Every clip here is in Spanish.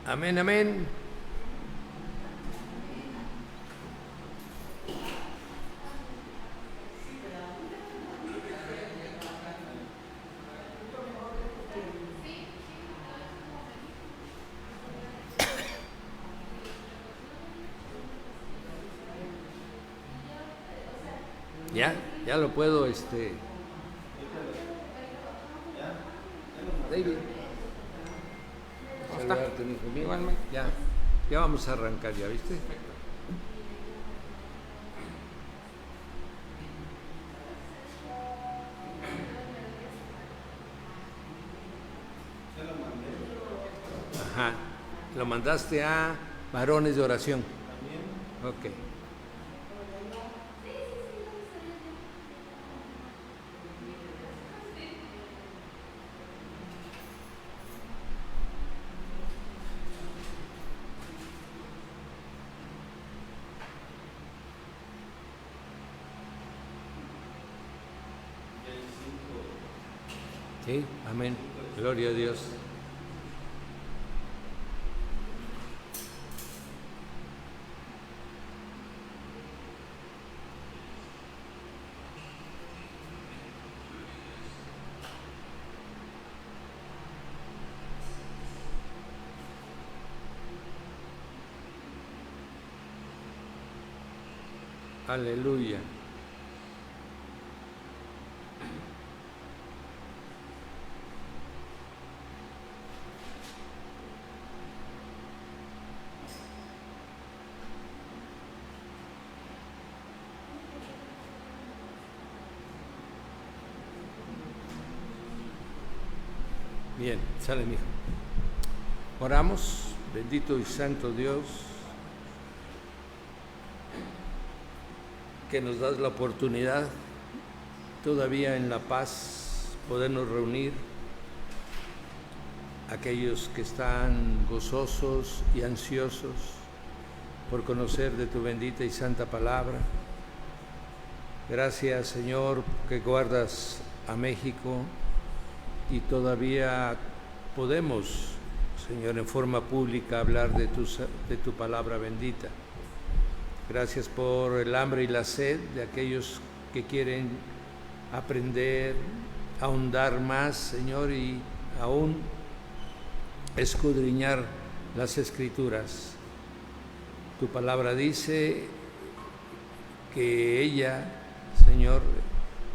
Amén, amén. Ya lo puedo, David. Saludarte, mi hijo mío. Igualmente. Ya vamos a arrancar, ¿ya viste? Ajá. Lo mandaste a varones de oración. Ok. Sí, amén. Gloria a Dios. Aleluya. Bien, sale, mijo. Oramos, bendito y santo Dios, que nos das la oportunidad todavía en La Paz podernos reunir, aquellos que están gozosos y ansiosos por conocer de tu bendita y santa palabra. Gracias, Señor, que guardas a México y todavía podemos, Señor, en forma pública hablar de tu palabra bendita. Gracias por el hambre y la sed de aquellos que quieren aprender, ahondar más, Señor, y aún escudriñar las Escrituras. Tu palabra dice que ella, Señor,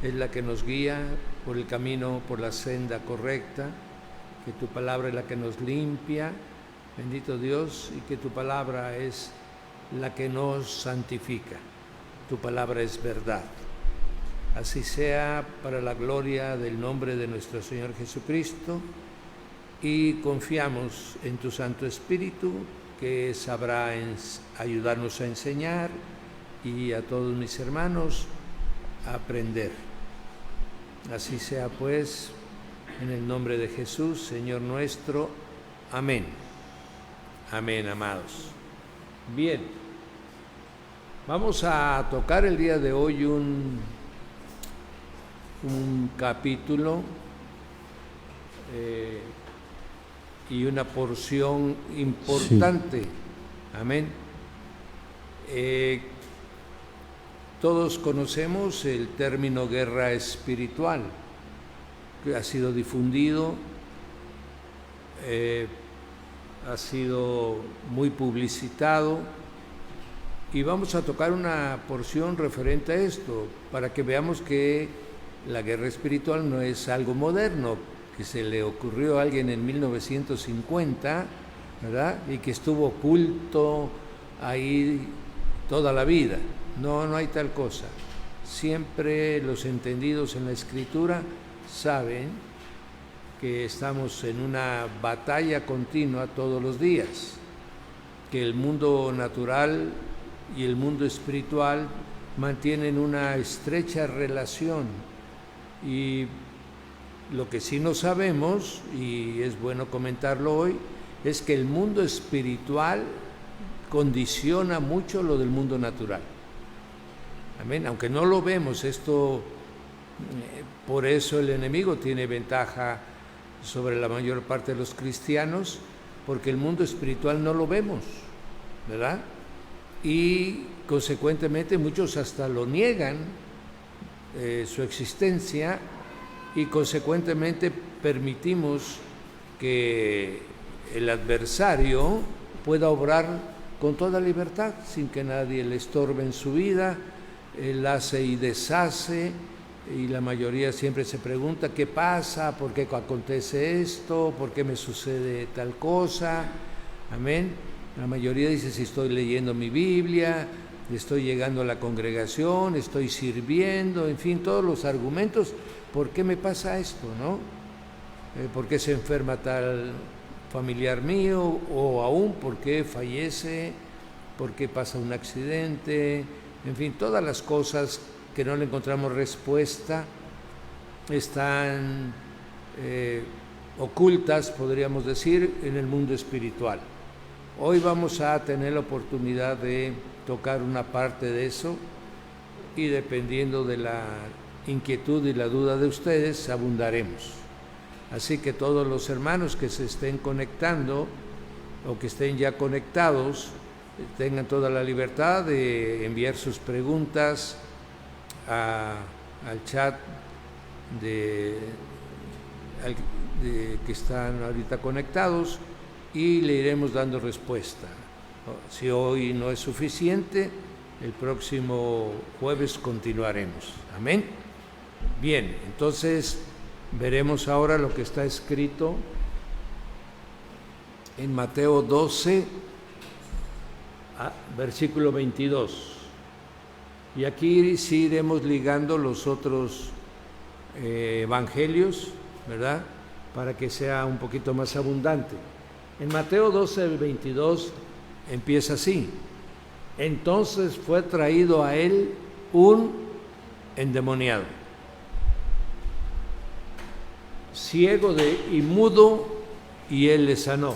es la que nos guía por el camino, por la senda correcta, que tu palabra es la que nos limpia, bendito Dios, y que tu palabra es la que nos santifica. Tu palabra es verdad. Así sea, para la gloria del nombre de nuestro Señor Jesucristo, y confiamos en tu Santo Espíritu, que sabrá ayudarnos a enseñar y a todos mis hermanos a aprender. Así sea, pues, en el nombre de Jesús, Señor nuestro. Amén. Amén, amados. Bien, vamos a tocar el día de hoy un capítulo y una porción importante. Sí. Amén. Todos conocemos el término guerra espiritual, que ha sido difundido, ha sido muy publicitado, y vamos a tocar una porción referente a esto, para que veamos que la guerra espiritual no es algo moderno, que se le ocurrió a alguien en 1950, ¿verdad? Y que estuvo oculto ahí toda la vida. No hay tal cosa. Siempre los entendidos en la Escritura saben que estamos en una batalla continua todos los días, que el mundo natural y el mundo espiritual mantienen una estrecha relación, y lo que sí no sabemos, y es bueno comentarlo hoy, es que el mundo espiritual condiciona mucho lo del mundo natural. Amén. Aunque no lo vemos, esto, por eso el enemigo tiene ventaja sobre la mayor parte de los cristianos, porque el mundo espiritual no lo vemos, ¿verdad? Y consecuentemente muchos hasta lo niegan, su existencia, y consecuentemente permitimos que el adversario pueda obrar con toda libertad, sin que nadie le estorbe en su vida. Él hace y deshace, y la mayoría siempre se pregunta qué pasa, por qué acontece esto, por qué me sucede tal cosa. Amén. La mayoría dice, si estoy leyendo mi Biblia, estoy llegando a la congregación, estoy sirviendo, en fin, todos los argumentos, ¿por qué me pasa esto, no? ¿Por qué se enferma tal familiar mío? O aún, ¿por qué fallece? ¿Por qué pasa un accidente? En fin, todas las cosas que no le encontramos respuesta están ocultas, podríamos decir, en el mundo espiritual. Hoy vamos a tener la oportunidad de tocar una parte de eso, y dependiendo de la inquietud y la duda de ustedes, abundaremos. Así que todos los hermanos que se estén conectando o que estén ya conectados, tengan toda la libertad de enviar sus preguntas al chat que están ahorita conectados, y le iremos dando respuesta. Si hoy no es suficiente, el próximo jueves continuaremos. Amén. Bien, entonces veremos ahora lo que está escrito en Mateo 12, versículo 22. Y aquí sí iremos ligando los otros evangelios, ¿verdad?, para que sea un poquito más abundante. En Mateo 12, 22 empieza así: entonces fue traído a él un endemoniado, ciego y mudo, y él le sanó,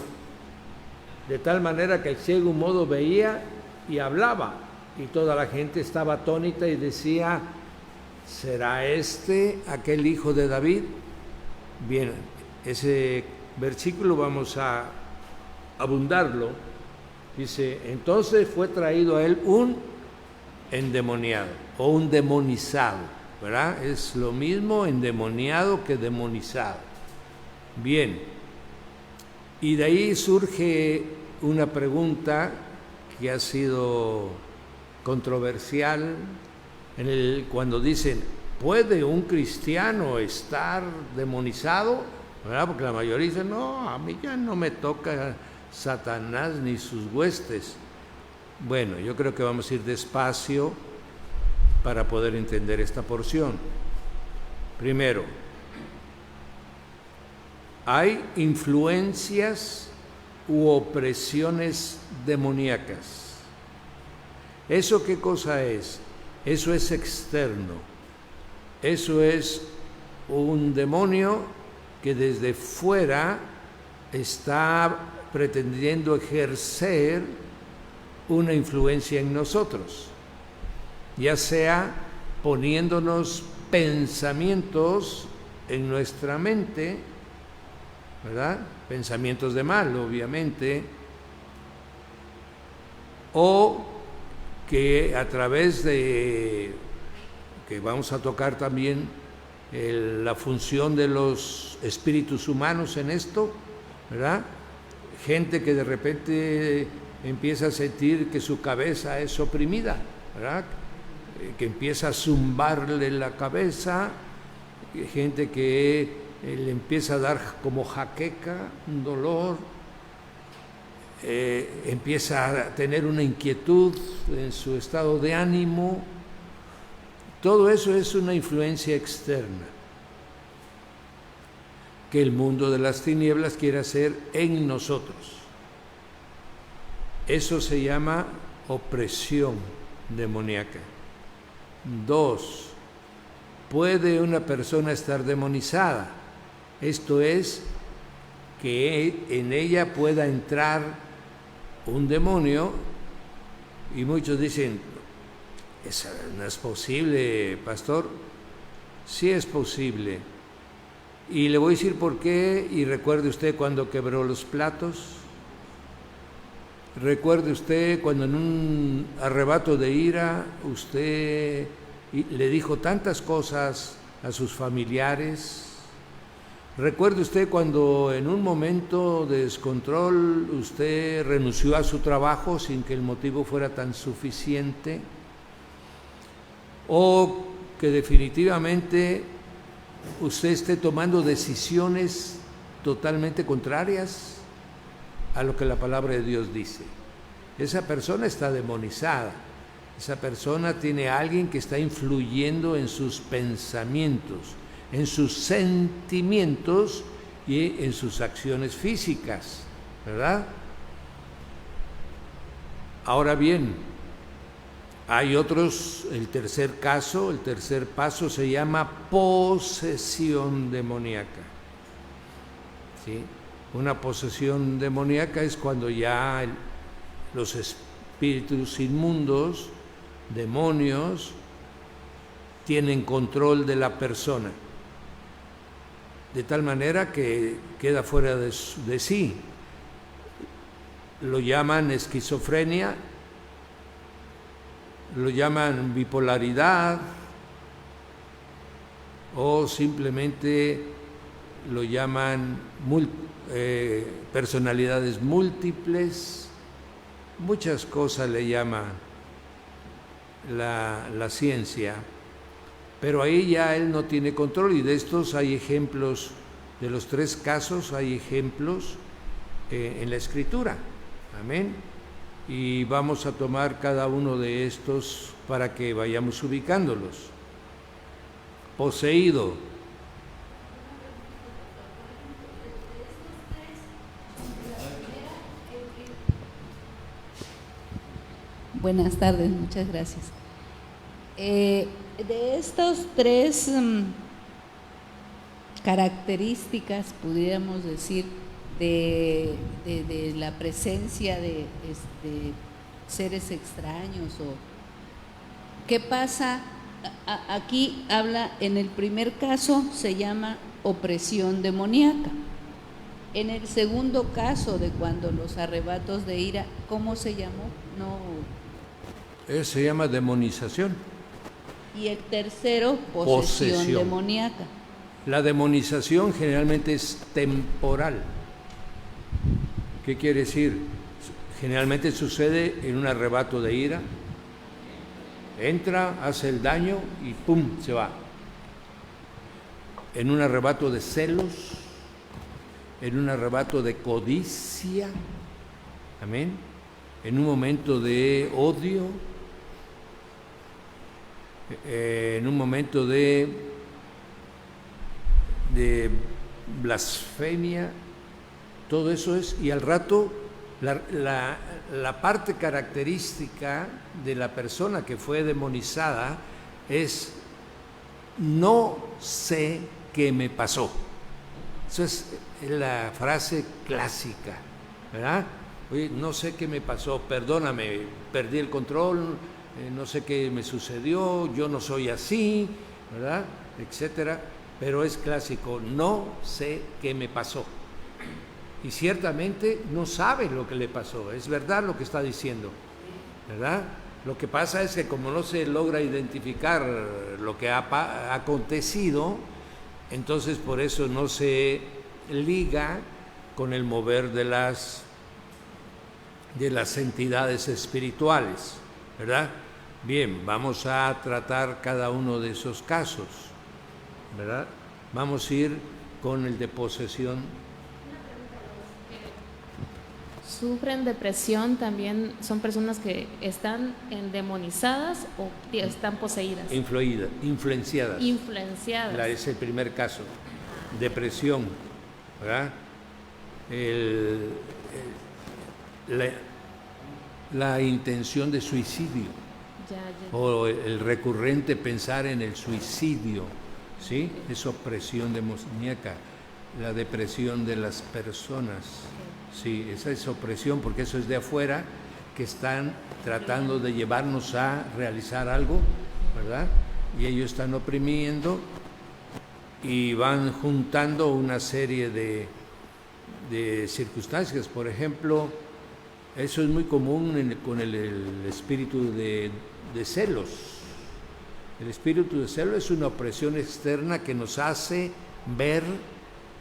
de tal manera que el ciego y mudo veía y hablaba, y toda la gente estaba atónita y decía, ¿será este aquel hijo de David? Bien, ese versículo vamos a abundarlo. Dice, entonces fue traído a él un endemoniado o un demonizado, ¿verdad? Es lo mismo endemoniado que demonizado. Bien, y de ahí surge una pregunta que ha sido controversial cuando dicen, ¿puede un cristiano estar demonizado? ¿Verdad? Porque la mayoría dice, no, a mí ya no me toca Satanás ni sus huestes. Bueno, yo creo que vamos a ir despacio para poder entender esta porción. Primero, hay influencias u opresiones demoníacas. ¿Eso qué cosa es? Eso es externo. Eso es un demonio que desde fuera está pretendiendo ejercer una influencia en nosotros, ya sea poniéndonos pensamientos en nuestra mente, ¿verdad? Pensamientos de mal, obviamente, o que a través de, que vamos a tocar también la función de los espíritus humanos en esto, ¿verdad? Gente que de repente empieza a sentir que su cabeza es oprimida, ¿verdad? Que empieza a zumbarle la cabeza, gente que le empieza a dar como jaqueca, un dolor, empieza a tener una inquietud en su estado de ánimo. Todo eso es una influencia externa que el mundo de las tinieblas quiere hacer en nosotros. Eso se llama opresión demoníaca. 2, puede una persona estar demonizada. Esto es, que en ella pueda entrar un demonio, y muchos dicen, ¿eso no es posible, pastor? Sí es posible. Y le voy a decir por qué, y recuerde usted cuando quebró los platos, Recuerde usted cuando en un arrebato de ira usted le dijo tantas cosas a sus familiares. Recuerde usted cuando en un momento de descontrol usted renunció a su trabajo sin que el motivo fuera tan suficiente, o que definitivamente usted esté tomando decisiones totalmente contrarias a lo que la palabra de Dios dice. Esa persona está demonizada. Esa persona tiene a alguien que está influyendo en sus pensamientos, en sus sentimientos y en sus acciones físicas, ¿verdad? Ahora bien, hay otros, el tercer paso se llama posesión demoníaca. ¿Sí? Una posesión demoníaca es cuando ya los espíritus inmundos, demonios, tienen control de la persona, de tal manera que queda fuera de sí. Lo llaman esquizofrenia, lo llaman bipolaridad, o simplemente lo llaman personalidades múltiples. Muchas cosas le llama la ciencia, pero ahí ya él no tiene control, y de estos hay ejemplos, de los tres casos hay ejemplos en la Escritura. Amén. Y vamos a tomar cada uno de estos para que vayamos ubicándolos. Poseído. Buenas tardes, muchas gracias. De estos tres características, pudiéramos decir, de la presencia de seres extraños, o ¿qué pasa? Aquí habla, en el primer caso se llama opresión demoníaca. En el segundo caso, de cuando los arrebatos de ira, ¿cómo se llamó? Se llama demonización. Y el tercero, posesión demoníaca. La demonización generalmente es temporal. ¿Qué quiere decir? Generalmente sucede en un arrebato de ira. Entra, hace el daño y ¡pum!, se va. En un arrebato de celos, en un arrebato de codicia, amén, en un momento de odio, en un momento de blasfemia, todo eso es, y al rato la parte característica de la persona que fue demonizada es: no sé qué me pasó. Eso es la frase clásica, ¿verdad? Oye, no sé qué me pasó, perdóname, perdí el control, no sé qué me sucedió, yo no soy así, ¿verdad? Etcétera. Pero es clásico: no sé qué me pasó. Y ciertamente no sabe lo que le pasó, es verdad lo que está diciendo, ¿verdad? Lo que pasa es que como no se logra identificar lo que ha acontecido, entonces por eso no se liga con el mover de las entidades espirituales, ¿verdad? Bien, vamos a tratar cada uno de esos casos, ¿verdad? Vamos a ir con el de posesión. ¿Sufren depresión también? ¿Son personas que están endemonizadas o están poseídas? Influenciadas. Influenciadas. Es el primer caso. Depresión, ¿verdad? La intención de suicidio. Ya. O el recurrente pensar en el suicidio, ¿sí? Es opresión demoníaca. La depresión de las personas. Sí, esa es opresión, porque eso es de afuera, que están tratando de llevarnos a realizar algo, ¿verdad? Y ellos están oprimiendo y van juntando una serie de circunstancias. Por ejemplo, Eso es muy común con el espíritu de celos. El espíritu de celos es una opresión externa que nos hace ver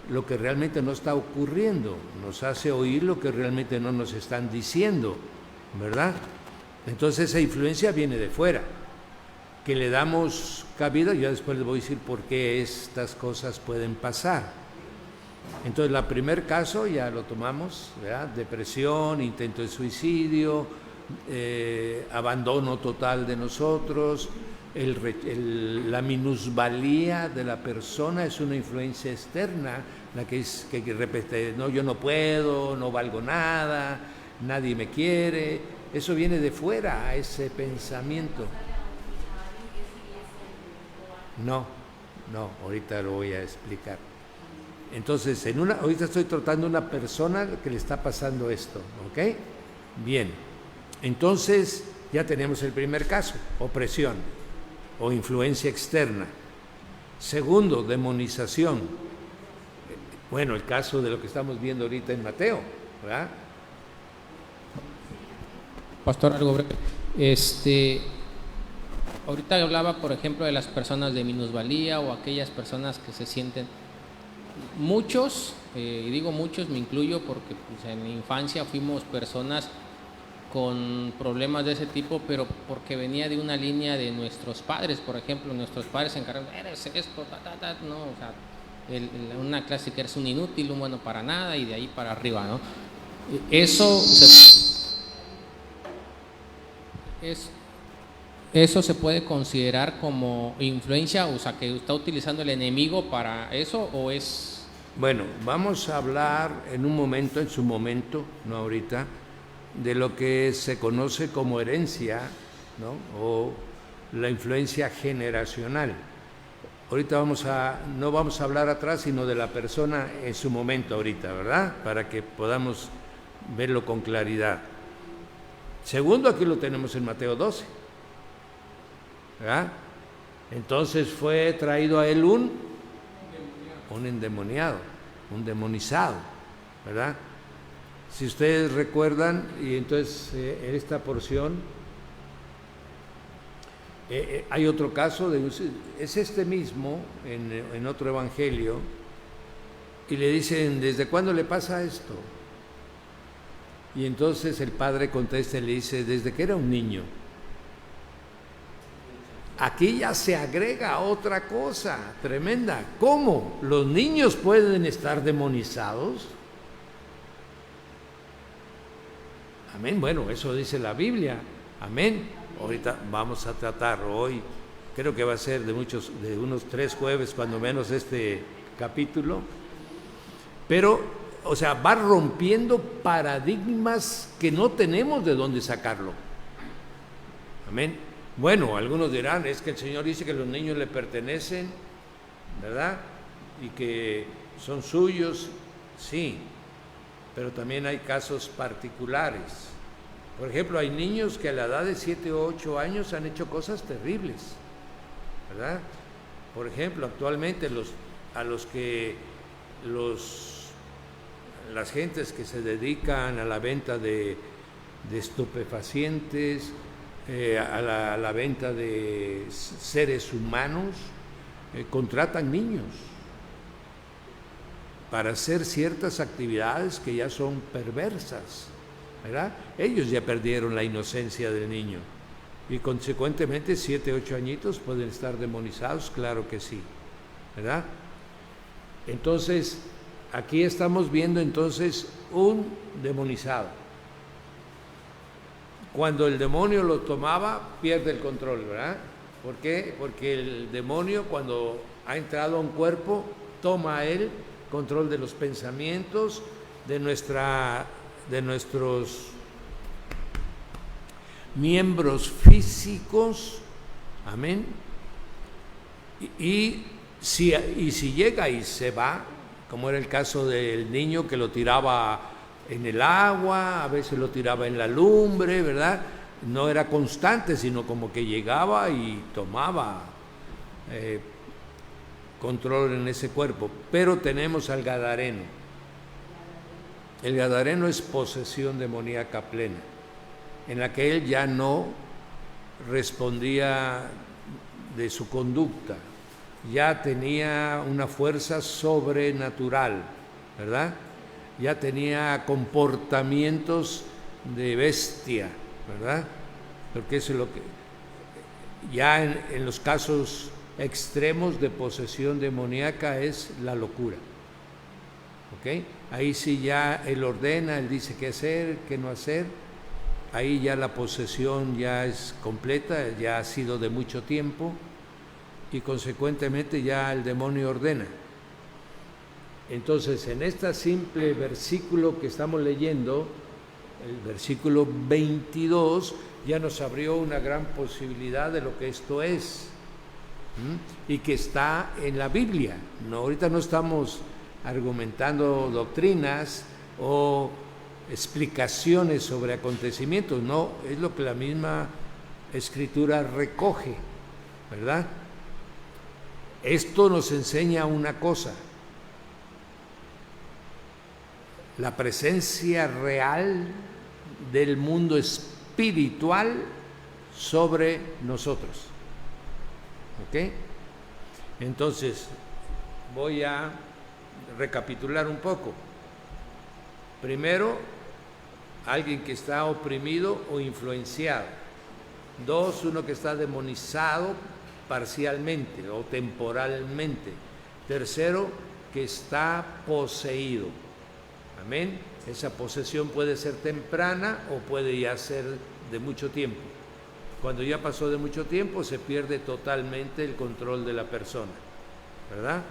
lo que realmente no está ocurriendo, nos hace oír lo que realmente no nos están diciendo, ¿verdad? Entonces esa influencia viene de fuera, que le damos cabida. Yo después les voy a decir por qué estas cosas pueden pasar. Entonces, el primer caso ya lo tomamos, ¿verdad? Depresión, intento de suicidio, abandono total de nosotros, la minusvalía de la persona es una influencia externa, la que repite, no, yo no puedo, no valgo nada, nadie me quiere. Eso viene de fuera, ese pensamiento. No, ahorita lo voy a explicar. Entonces, ahorita estoy tratando una persona que le está pasando esto, ¿ok? Bien, entonces ya tenemos el primer caso, opresión o influencia externa. Segundo, demonización. Bueno, el caso de lo que estamos viendo ahorita en Mateo, ¿verdad? Pastor, algo breve. Ahorita hablaba, por ejemplo, de las personas de minusvalía o aquellas personas que se sienten. Muchos, y digo muchos, me incluyo porque pues, en mi infancia fuimos personas con problemas de ese tipo, pero porque venía de una línea de nuestros padres. Por ejemplo, nuestros padres se encargaron, eres esto, no, o sea, una clásica, eres un inútil, un bueno para nada, y de ahí para arriba, ¿no? Eso se puede considerar como influencia, o sea, que está utilizando el enemigo para eso, o es... Bueno, vamos a hablar en su momento, no ahorita, de lo que se conoce como herencia, ¿no? O la influencia generacional. Ahorita no vamos a hablar atrás, sino de la persona en su momento ahorita, ¿verdad? Para que podamos verlo con claridad. Segundo, aquí lo tenemos en Mateo 12, ¿verdad? Entonces fue traído a él un endemoniado, un demonizado, ¿verdad? Si ustedes recuerdan, y entonces en esta porción hay otro caso, es este mismo en otro evangelio, y le dicen, ¿desde cuándo le pasa esto? Y entonces el padre contesta y le dice, desde que era un niño. Aquí ya se agrega otra cosa tremenda. ¿Cómo? ¿Los niños pueden estar demonizados? Amén. Bueno, eso dice la Biblia. Amén. Ahorita vamos a tratar hoy, creo que va a ser de unos 3 jueves, cuando menos, este capítulo. Pero, o sea, va rompiendo paradigmas que no tenemos de dónde sacarlo. Amén. Bueno, algunos dirán, es que el Señor dice que los niños le pertenecen, ¿verdad? Y que son suyos, sí, pero también hay casos particulares. Por ejemplo, hay niños que a la edad de 7 o 8 años han hecho cosas terribles, ¿verdad? Por ejemplo, actualmente las gentes que se dedican a la venta de estupefacientes, a la venta de seres humanos, contratan niños para hacer ciertas actividades que ya son perversas, ¿verdad? Ellos ya perdieron la inocencia del niño y consecuentemente 7, 8 añitos pueden estar demonizados, claro que sí, ¿verdad? Entonces, aquí estamos viendo entonces un demonizado. Cuando el demonio lo tomaba, pierde el control, ¿verdad? ¿Por qué? Porque el demonio, cuando ha entrado a un cuerpo, toma a él control de los pensamientos, de nuestros miembros físicos, amén. Y si llega y se va, como era el caso del niño que lo tiraba en el agua, a veces lo tiraba en la lumbre, ¿verdad? No era constante, sino como que llegaba y tomaba control en ese cuerpo. Pero tenemos al Gadareno. El gadareno es posesión demoníaca plena, en la que él ya no respondía de su conducta, ya tenía una fuerza sobrenatural, ¿verdad? Ya tenía comportamientos de bestia, ¿verdad? Porque eso es lo que ya en los casos extremos de posesión demoníaca es la locura. ¿Ok? Ahí sí ya él ordena, él dice qué hacer, qué no hacer. Ahí ya la posesión ya es completa, ya ha sido de mucho tiempo y consecuentemente ya el demonio ordena. Entonces, en este simple versículo que estamos leyendo, el versículo 22, ya nos abrió una gran posibilidad de lo que esto es, y que está en la Biblia. No, ahorita no estamos argumentando doctrinas o explicaciones sobre acontecimientos, no, es lo que la misma Escritura recoge, ¿verdad? Esto nos enseña una cosa: la presencia real del mundo espiritual sobre nosotros. ¿Ok? Entonces, voy a recapitular un poco. Primero, alguien que está oprimido o influenciado. Dos, uno que está demonizado parcialmente o temporalmente. Tercero, que está poseído. Amén. Esa posesión puede ser temprana o puede ya ser de mucho tiempo. Cuando ya pasó de mucho tiempo, se pierde totalmente el control de la persona, ¿verdad?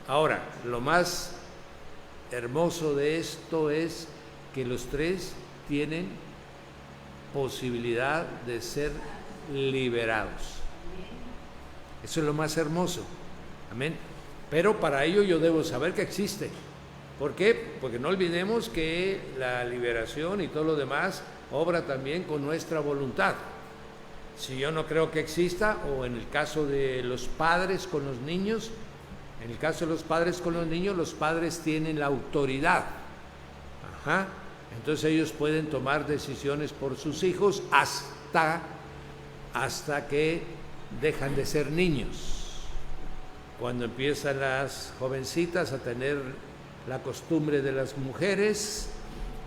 Ahora, lo más hermoso de esto es que los tres tienen posibilidad de ser liberados. Eso es lo más hermoso. Amén. Pero para ello yo debo saber que existe. ¿Por qué? Porque no olvidemos que la liberación y todo lo demás obra también con nuestra voluntad. Si yo no creo que exista, o en el caso de los padres con los niños, los padres tienen la autoridad. Entonces ellos pueden tomar decisiones por sus hijos hasta que dejan de ser niños. Cuando empiezan las jovencitas a tener la costumbre de las mujeres,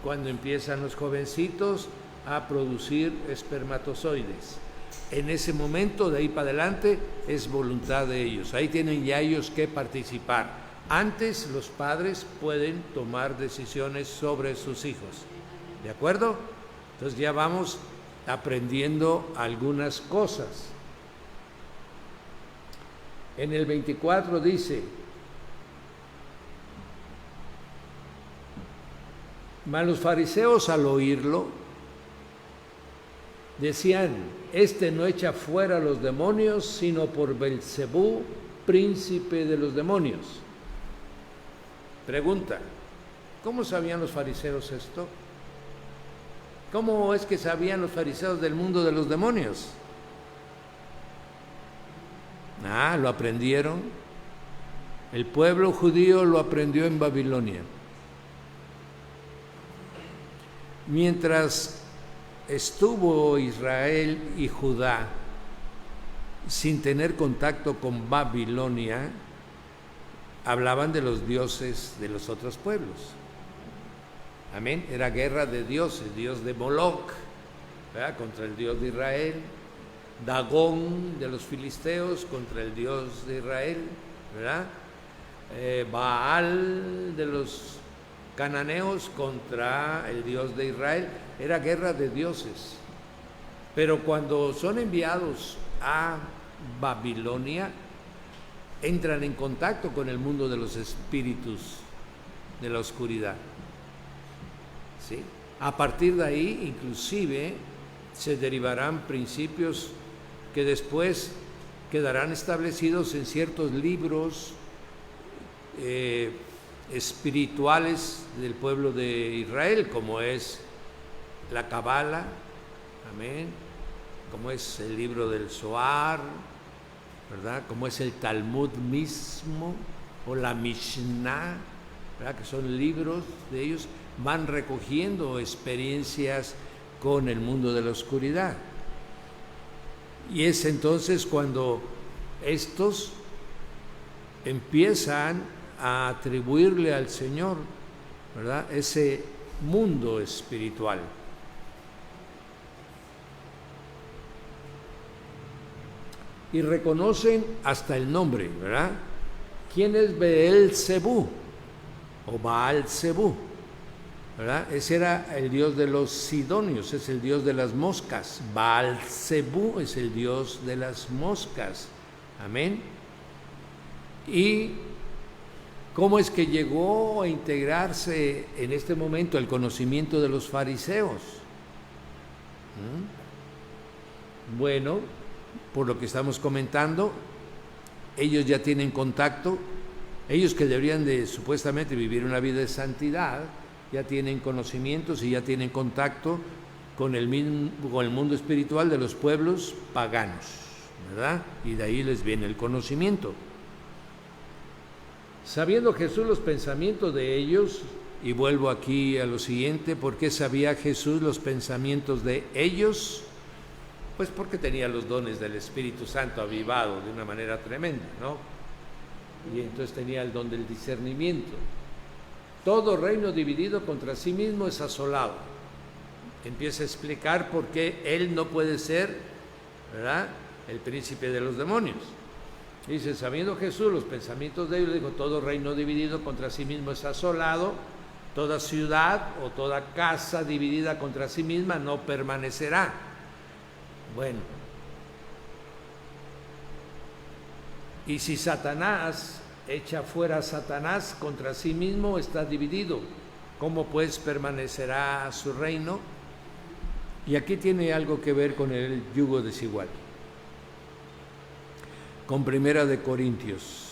cuando empiezan los jovencitos a producir espermatozoides. En ese momento, de ahí para adelante, es voluntad de ellos. Ahí tienen ya ellos que participar. Antes, los padres pueden tomar decisiones sobre sus hijos. ¿De acuerdo? Entonces ya vamos aprendiendo algunas cosas. En el 24 dice: mas los fariseos, al oírlo, decían: este no echa fuera a los demonios, sino por Belcebú, príncipe de los demonios. Pregunta: ¿cómo sabían los fariseos esto? ¿Cómo es que sabían los fariseos del mundo de los demonios? Lo aprendieron. El pueblo judío lo aprendió en Babilonia. Mientras estuvo Israel y Judá sin tener contacto con Babilonia, hablaban de los dioses de los otros pueblos. Amén. Era guerra de dioses: Dios de Moloch, ¿verdad?, contra el Dios de Israel; Dagón de los filisteos contra el Dios de Israel, ¿verdad? Baal de los cananeos contra el Dios de Israel. Era guerra de dioses. Pero cuando son enviados a Babilonia, entran en contacto con el mundo de los espíritus de la oscuridad. ¿Sí? A partir de ahí, inclusive, se derivarán principios que después quedarán establecidos en ciertos libros espirituales del pueblo de Israel, como es la Cabala, amén, como es el libro del Zohar, ¿verdad?, como es el Talmud mismo, o la Mishnah, ¿verdad? Que son libros de ellos, van recogiendo experiencias con el mundo de la oscuridad. Y es entonces cuando estos empiezan a atribuirle al Señor, ¿verdad?, ese mundo espiritual. Y reconocen hasta el nombre, ¿verdad? ¿Quién es Beelzebú o Baal-Zebú? ¿Verdad? Ese era el dios de los sidonios, es el dios de las moscas. Baal-Zebú es el dios de las moscas. Amén. ¿Y cómo es que llegó a integrarse en este momento el conocimiento de los fariseos? Bueno, por lo que estamos comentando, ellos ya tienen contacto, ellos que deberían de supuestamente vivir una vida de santidad, ya tienen conocimientos y ya tienen contacto con el mundo espiritual de los pueblos paganos, ¿verdad? Y de ahí les viene el conocimiento. Sabiendo Jesús los pensamientos de ellos, y vuelvo aquí a lo siguiente, ¿por qué sabía Jesús los pensamientos de ellos? Pues porque tenía los dones del Espíritu Santo avivado de una manera tremenda, ¿no? Y entonces tenía el don del discernimiento. Todo reino dividido contra sí mismo es asolado. Empieza a explicar por qué él no puede ser, ¿verdad?, el príncipe de los demonios. Dice, sabiendo Jesús los pensamientos de ellos, dijo, todo reino dividido contra sí mismo es asolado, toda ciudad o toda casa dividida contra sí misma no permanecerá. Bueno, y si Satanás echa fuera a Satanás contra sí mismo, está dividido. ¿Cómo pues permanecerá su reino? Y aquí tiene algo que ver con el yugo desigual. Con Primera de Corintios.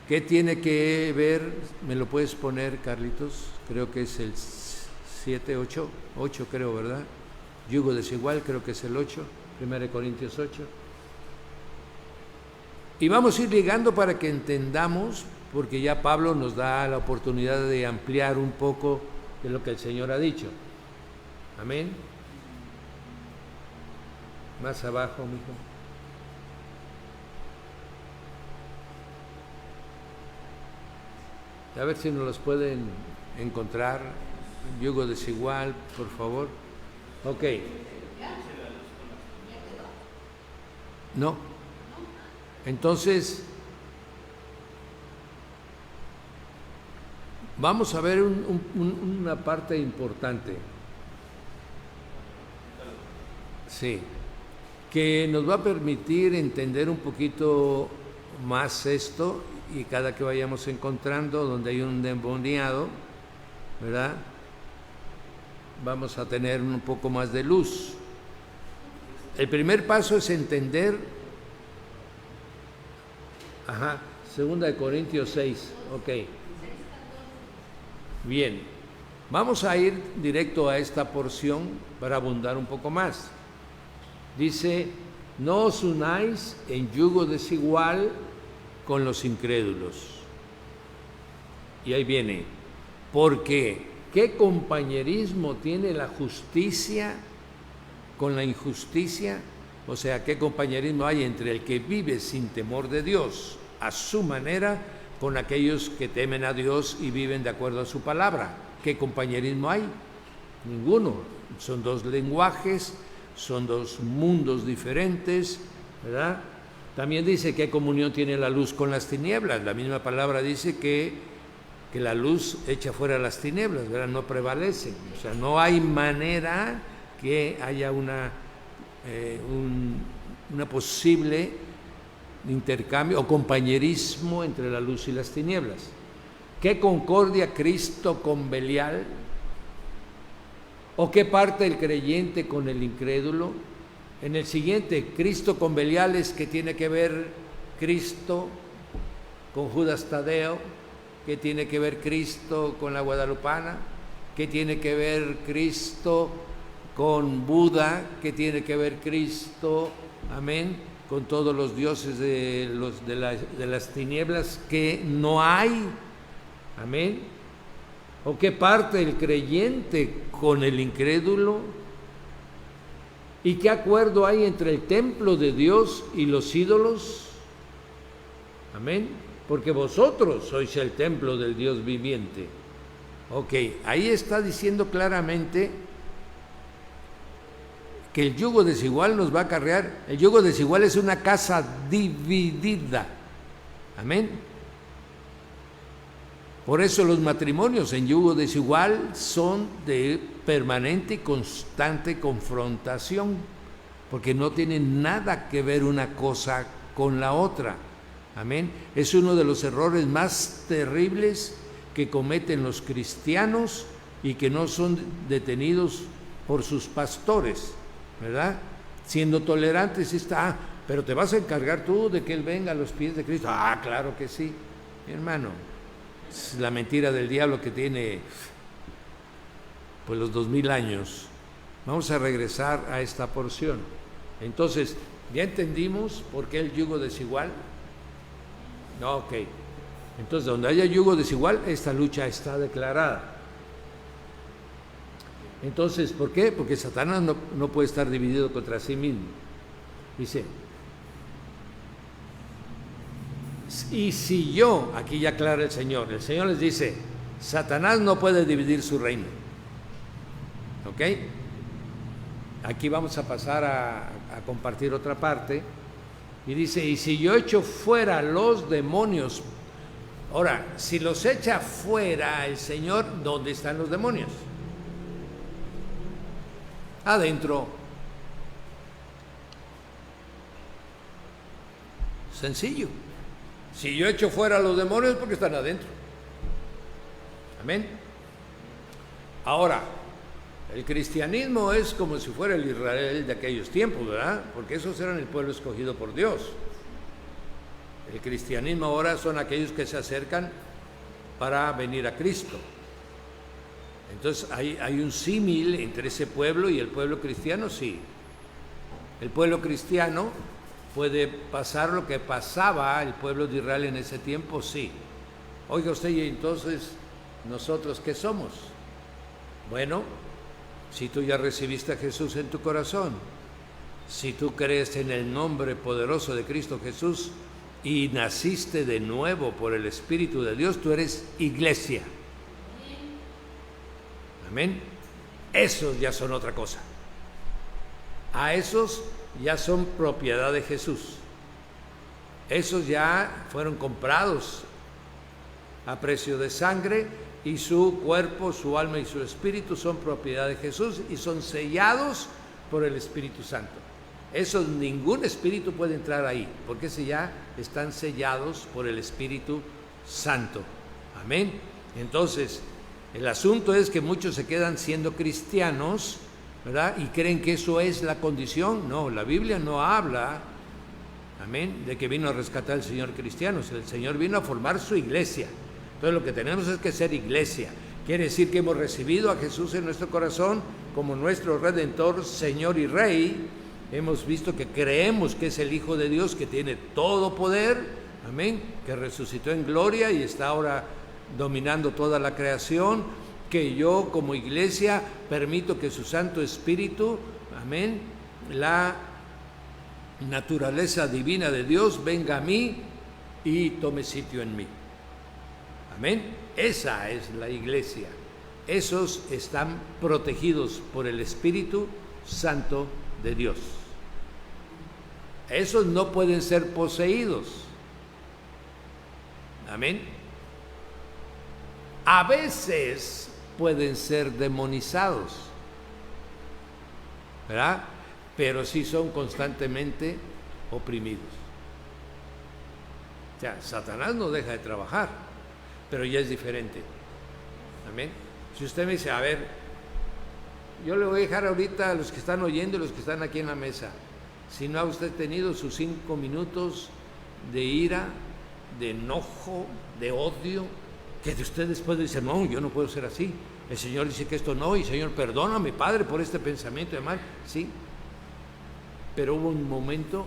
¿Qué tiene que ver? ¿Me lo puedes poner, Carlitos? Creo que es el 7, 8 creo, ¿verdad? Yugo desigual, creo que es el 8, Primera de Corintios 8. Y vamos a ir ligando para que entendamos, porque ya Pablo nos da la oportunidad de ampliar un poco de lo que el Señor ha dicho. Amén. Más abajo, mijo. A ver si nos los pueden encontrar. Yugo desigual, por favor. Ok. No. Entonces, vamos a ver una parte importante. Sí. Que nos va a permitir entender un poquito más esto, y cada que vayamos encontrando donde hay un endemoniado, ¿verdad?, vamos a tener un poco más de luz. El primer paso es entender, Segunda de Corintios 6, ok. Bien, vamos a ir directo a esta porción para abundar un poco más. Dice, no os unáis en yugo desigual con los incrédulos. Y ahí viene, porque ¿qué compañerismo tiene la justicia con la injusticia? O sea, ¿qué compañerismo hay entre el que vive sin temor de Dios a su manera con aquellos que temen a Dios y viven de acuerdo a su palabra? ¿Qué compañerismo hay? Ninguno. Son dos lenguajes, son dos mundos diferentes, ¿verdad? También dice, ¿qué comunión tiene la luz con las tinieblas? La misma palabra dice que la luz echa fuera las tinieblas, ¿verdad? No prevalecen. O sea, no hay manera que haya una posible intercambio o compañerismo entre la luz y las tinieblas. ¿Qué concordia Cristo con Belial? ¿O qué parte el creyente con el incrédulo? En el siguiente, Cristo con Belial, es que tiene que ver Cristo con Judas Tadeo, ¿qué tiene que ver Cristo con la guadalupana? ¿Qué tiene que ver Cristo con Buda? ¿Qué tiene que ver Cristo, amén, con todos los dioses de las tinieblas? Que no hay Amén. ¿O qué parte el creyente con el incrédulo? ¿Y qué acuerdo hay entre el templo de Dios y los ídolos? Amén. Porque vosotros sois el templo del Dios viviente. Ok, ahí está diciendo claramente que el yugo desigual nos va a acarrear. El yugo desigual es una casa dividida. Amén. Por eso los matrimonios en yugo desigual son de permanente y constante confrontación, porque no tienen nada que ver una cosa con la otra. Amén. Es uno de los errores más terribles que cometen los cristianos y que no son detenidos por sus pastores, ¿verdad? Siendo tolerantes, está, pero te vas a encargar tú de que Él venga a los pies de Cristo. Ah, claro que sí, mi hermano. Es la mentira del diablo que tiene pues los 2000 años. Vamos a regresar a esta porción. Entonces, ¿ya entendimos por qué el yugo desigual? No, ok. Entonces, donde haya yugo desigual, esta lucha está declarada. Entonces, ¿por qué? Porque Satanás no puede estar dividido contra sí mismo. Dice, y si yo, aquí ya aclara el Señor les dice, Satanás no puede dividir su reino. ¿Ok? Aquí vamos a pasar a compartir otra parte. Y dice, y si yo echo fuera los demonios. Ahora, si los echa fuera el Señor, ¿dónde están los demonios? Adentro. Sencillo. Si yo echo fuera a los demonios, porque están adentro. Amén. Ahora, el cristianismo es como si fuera el Israel de aquellos tiempos, ¿verdad? Porque esos eran el pueblo escogido por Dios. El cristianismo ahora son aquellos que se acercan para venir a Cristo. Entonces hay un símil entre ese pueblo y el pueblo cristiano, sí. El pueblo cristiano puede pasar lo que pasaba el pueblo de Israel en ese tiempo, sí. Oiga usted, y entonces, ¿nosotros qué somos? Bueno, si tú ya recibiste a Jesús en tu corazón, si tú crees en el nombre poderoso de Cristo Jesús y naciste de nuevo por el Espíritu de Dios, tú eres iglesia. Amén. Esos ya son otra cosa. A esos ya son propiedad de Jesús. Esos ya fueron comprados a precio de sangre y su cuerpo, su alma y su espíritu son propiedad de Jesús y son sellados por el Espíritu Santo. Esos ningún espíritu puede entrar ahí, porque ese ya están sellados por el Espíritu Santo. Amén. Entonces, el asunto es que muchos se quedan siendo cristianos, ¿verdad? Y creen que eso es la condición. No, la Biblia no habla, amén, de que vino a rescatar al Señor cristianos. El Señor vino a formar su iglesia. Entonces lo que tenemos es que ser iglesia. Quiere decir que hemos recibido a Jesús en nuestro corazón como nuestro Redentor, Señor y Rey. Hemos visto que creemos que es el Hijo de Dios, que tiene todo poder, amén, que resucitó en gloria y está ahora dominando toda la creación, que yo como iglesia permito que su Santo Espíritu, amén, la naturaleza divina de Dios venga a mí y tome sitio en mí. Amén. Esa es la iglesia. Esos están protegidos por el Espíritu Santo de Dios. Esos no pueden ser poseídos. Amén. A veces pueden ser demonizados, ¿verdad? Pero sí son constantemente oprimidos. O sea, Satanás no deja de trabajar, pero ya es diferente. Amén. Si usted me dice, a ver, yo le voy a dejar ahorita a los que están oyendo y los que están aquí en la mesa, si no ha usted tenido sus 5 minutos de ira, de enojo, de odio, que de usted después dice, no, yo no puedo ser así, el Señor dice que esto no, y Señor, perdóname, Padre, por este pensamiento de mal, sí, pero hubo un momento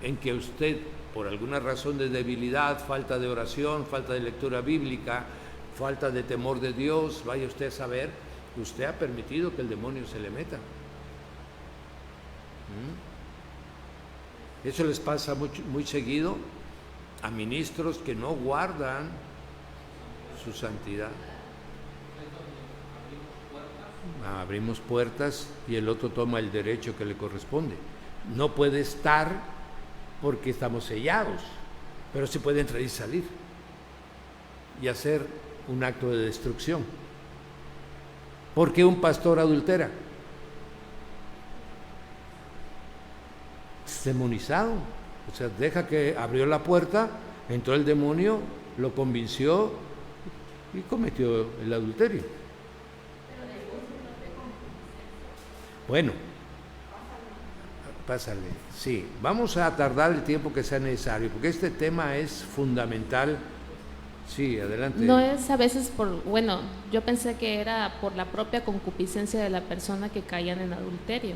en que usted, por alguna razón de debilidad, falta de oración, falta de lectura bíblica, falta de temor de Dios, vaya usted a saber que usted ha permitido que el demonio se le meta. Eso les pasa muy seguido a ministros que no guardan su santidad. Abrimos puertas y el otro toma el derecho que le corresponde. No puede estar porque estamos sellados, pero sí puede entrar y salir y hacer un acto de destrucción. ¿Por qué un pastor adultera? Es demonizado. O sea, deja que abrió la puerta, entró el demonio, lo convenció y cometió el adulterio. Bueno, pásale. Sí, vamos a tardar el tiempo que sea necesario, porque este tema es fundamental. Sí, adelante. No es a veces bueno, yo pensé que era por la propia concupiscencia de la persona que caían en adulterio.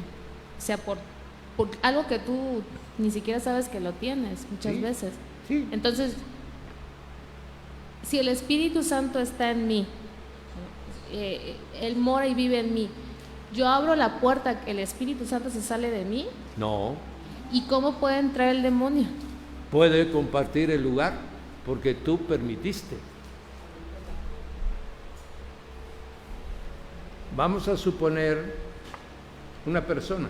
O sea, por algo que tú ni siquiera sabes que lo tienes muchas veces. Sí. Entonces, si el Espíritu Santo está en mí, Él mora y vive en mí, yo abro la puerta, el Espíritu Santo se sale de mí. No. ¿Y cómo puede entrar el demonio? Puede compartir el lugar porque tú permitiste. Vamos a suponer una persona.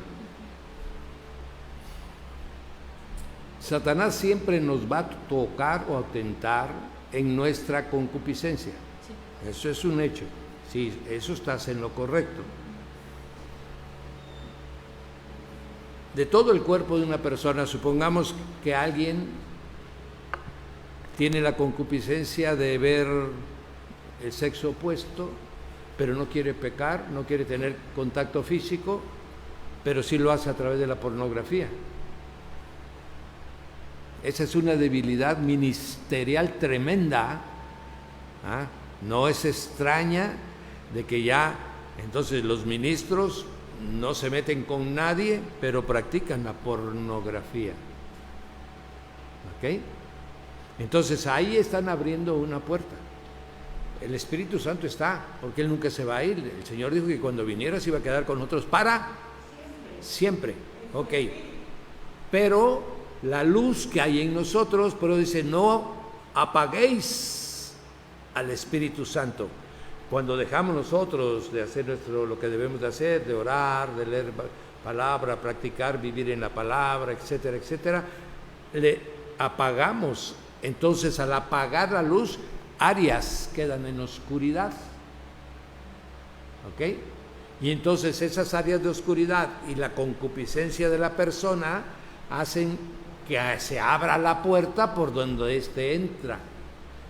Satanás siempre nos va a tocar o a tentar en nuestra concupiscencia. Sí. Eso es un hecho. Sí, eso estás en lo correcto. De todo el cuerpo de una persona, supongamos que alguien tiene la concupiscencia de ver el sexo opuesto, pero no quiere pecar, no quiere tener contacto físico, pero sí lo hace a través de la pornografía. Esa es una debilidad ministerial tremenda. No es extraña de que ya entonces los ministros no se meten con nadie, pero practican la pornografía. ¿Ok? Entonces ahí están abriendo una puerta. El Espíritu Santo está, porque Él nunca se va a ir. El Señor dijo que cuando viniera se iba a quedar con nosotros para siempre. Ok. Pero la luz que hay en nosotros, pero dice, no apaguéis al Espíritu Santo. Cuando dejamos nosotros de hacer lo que debemos de hacer, de orar, de leer palabra, practicar, vivir en la palabra, etcétera, etcétera, le apagamos. Entonces, al apagar la luz, áreas quedan en oscuridad. ¿Ok? Y entonces esas áreas de oscuridad y la concupiscencia de la persona hacen que se abra la puerta por donde éste entra.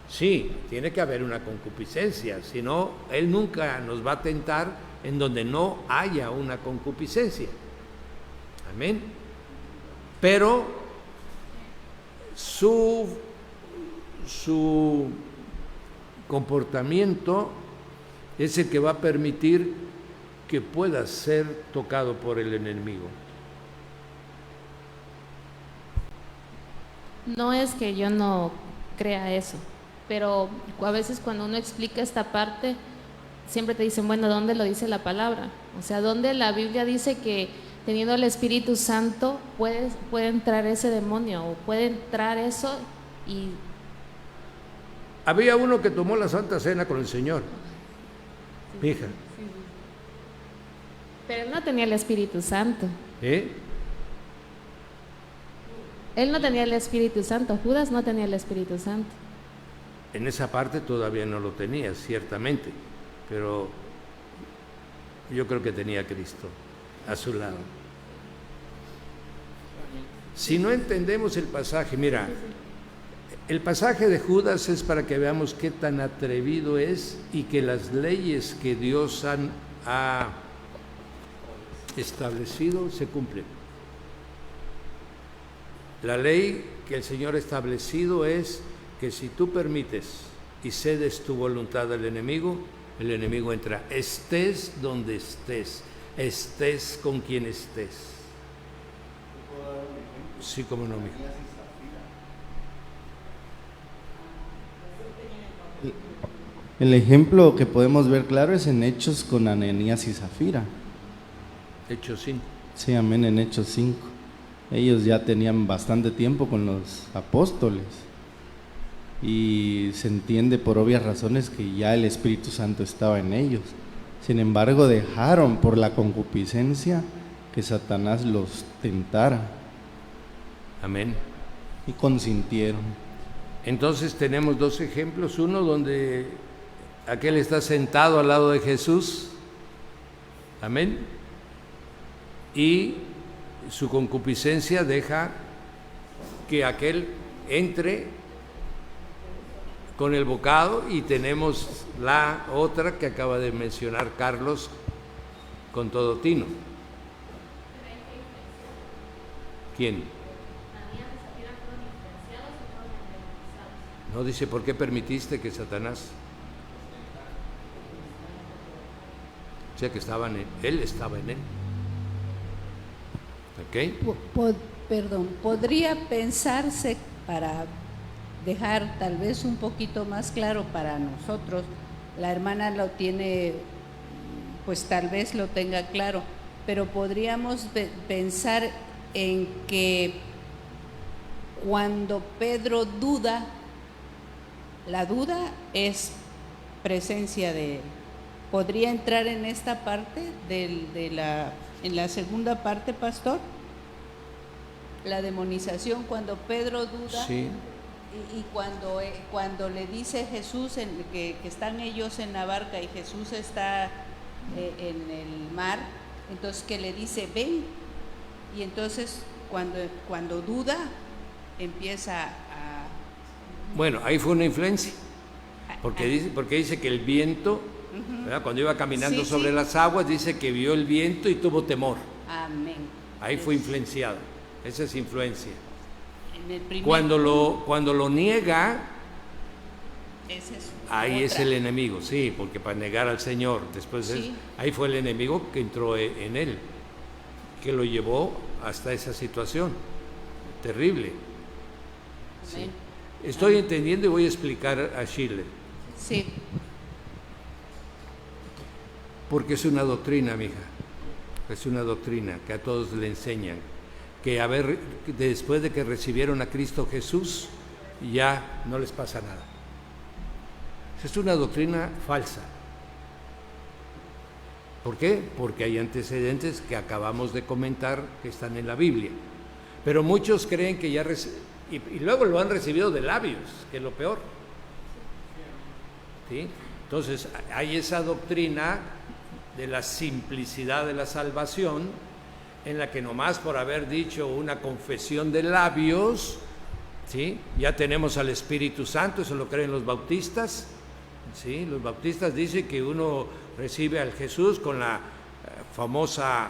Sí, tiene que haber una concupiscencia, si no, Él nunca nos va a tentar en donde no haya una concupiscencia. Amén. Pero su comportamiento es el que va a permitir que pueda ser tocado por el enemigo. No es que yo no crea eso, pero a veces cuando uno explica esta parte, siempre te dicen, bueno, ¿dónde lo dice la palabra? O sea, ¿dónde la Biblia dice que teniendo el Espíritu Santo puede entrar ese demonio o puede entrar eso? Y había uno que tomó la Santa Cena con el Señor, hija. Pero él no tenía el Espíritu Santo. ¿Eh? Él no tenía el Espíritu Santo, Judas no tenía el Espíritu Santo. En esa parte todavía no lo tenía, ciertamente, pero yo creo que tenía a Cristo a su lado. Si no entendemos el pasaje, mira, el pasaje de Judas es para que veamos qué tan atrevido es y que las leyes que Dios ha establecido se cumplen. La ley que el Señor ha establecido es que si tú permites y cedes tu voluntad al enemigo, el enemigo entra, estés donde estés, estés con quien estés. Sí, cómo no, mijo. El ejemplo que podemos ver claro es en Hechos con Ananías y Zafira. Hechos 5. Sí, amén, en Hechos 5. Ellos ya tenían bastante tiempo con los apóstoles y se entiende por obvias razones que ya el Espíritu Santo estaba en ellos. Sin embargo, dejaron por la concupiscencia que Satanás los tentara. Amén. Y consintieron. Entonces tenemos dos ejemplos, uno donde aquel está sentado al lado de Jesús, amén, y su concupiscencia deja que aquel entre con el bocado, y tenemos la otra que acaba de mencionar Carlos con todo tino. ¿Quién? No dice, ¿por qué permitiste que Satanás? O sea que él estaba en él. ¿Ok? Perdón, podría pensarse, para dejar tal vez un poquito más claro para nosotros, la hermana lo tiene, pues tal vez lo tenga claro, pero podríamos pensar en que cuando Pedro duda, la duda es presencia de él. ¿Podría entrar en esta parte en la segunda parte, pastor? La demonización, cuando Pedro duda. Sí. Y cuando le dice Jesús que están ellos en la barca y Jesús está en el mar, entonces que le dice ven, y entonces cuando duda empieza a... Bueno, ahí fue una influencia, porque dice que el viento, ¿verdad? Cuando iba caminando sobre las aguas, dice que vio el viento y tuvo temor. Amén. Ahí fue influenciado, esa es influencia. Cuando lo niega, es ahí es el enemigo, sí, porque para negar al Señor, después sí. Ahí fue el enemigo que entró en él, que lo llevó hasta esa situación terrible. Sí. Estoy entendiendo y voy a explicar a Shirley. Sí. Porque es una doctrina, mija, es una doctrina que a todos le enseñan. Que después de que recibieron a Cristo Jesús, ya no les pasa nada. Es una doctrina falsa. ¿Por qué? Porque hay antecedentes que acabamos de comentar que están en la Biblia. Pero muchos creen que ya y luego lo han recibido de labios, que es lo peor. ¿Sí? Entonces, hay esa doctrina de la simplicidad de la salvación, en la que nomás por haber dicho una confesión de labios, ¿sí? Ya tenemos al Espíritu Santo, eso lo creen los bautistas, ¿sí? Los bautistas dicen que uno recibe al Jesús con la famosa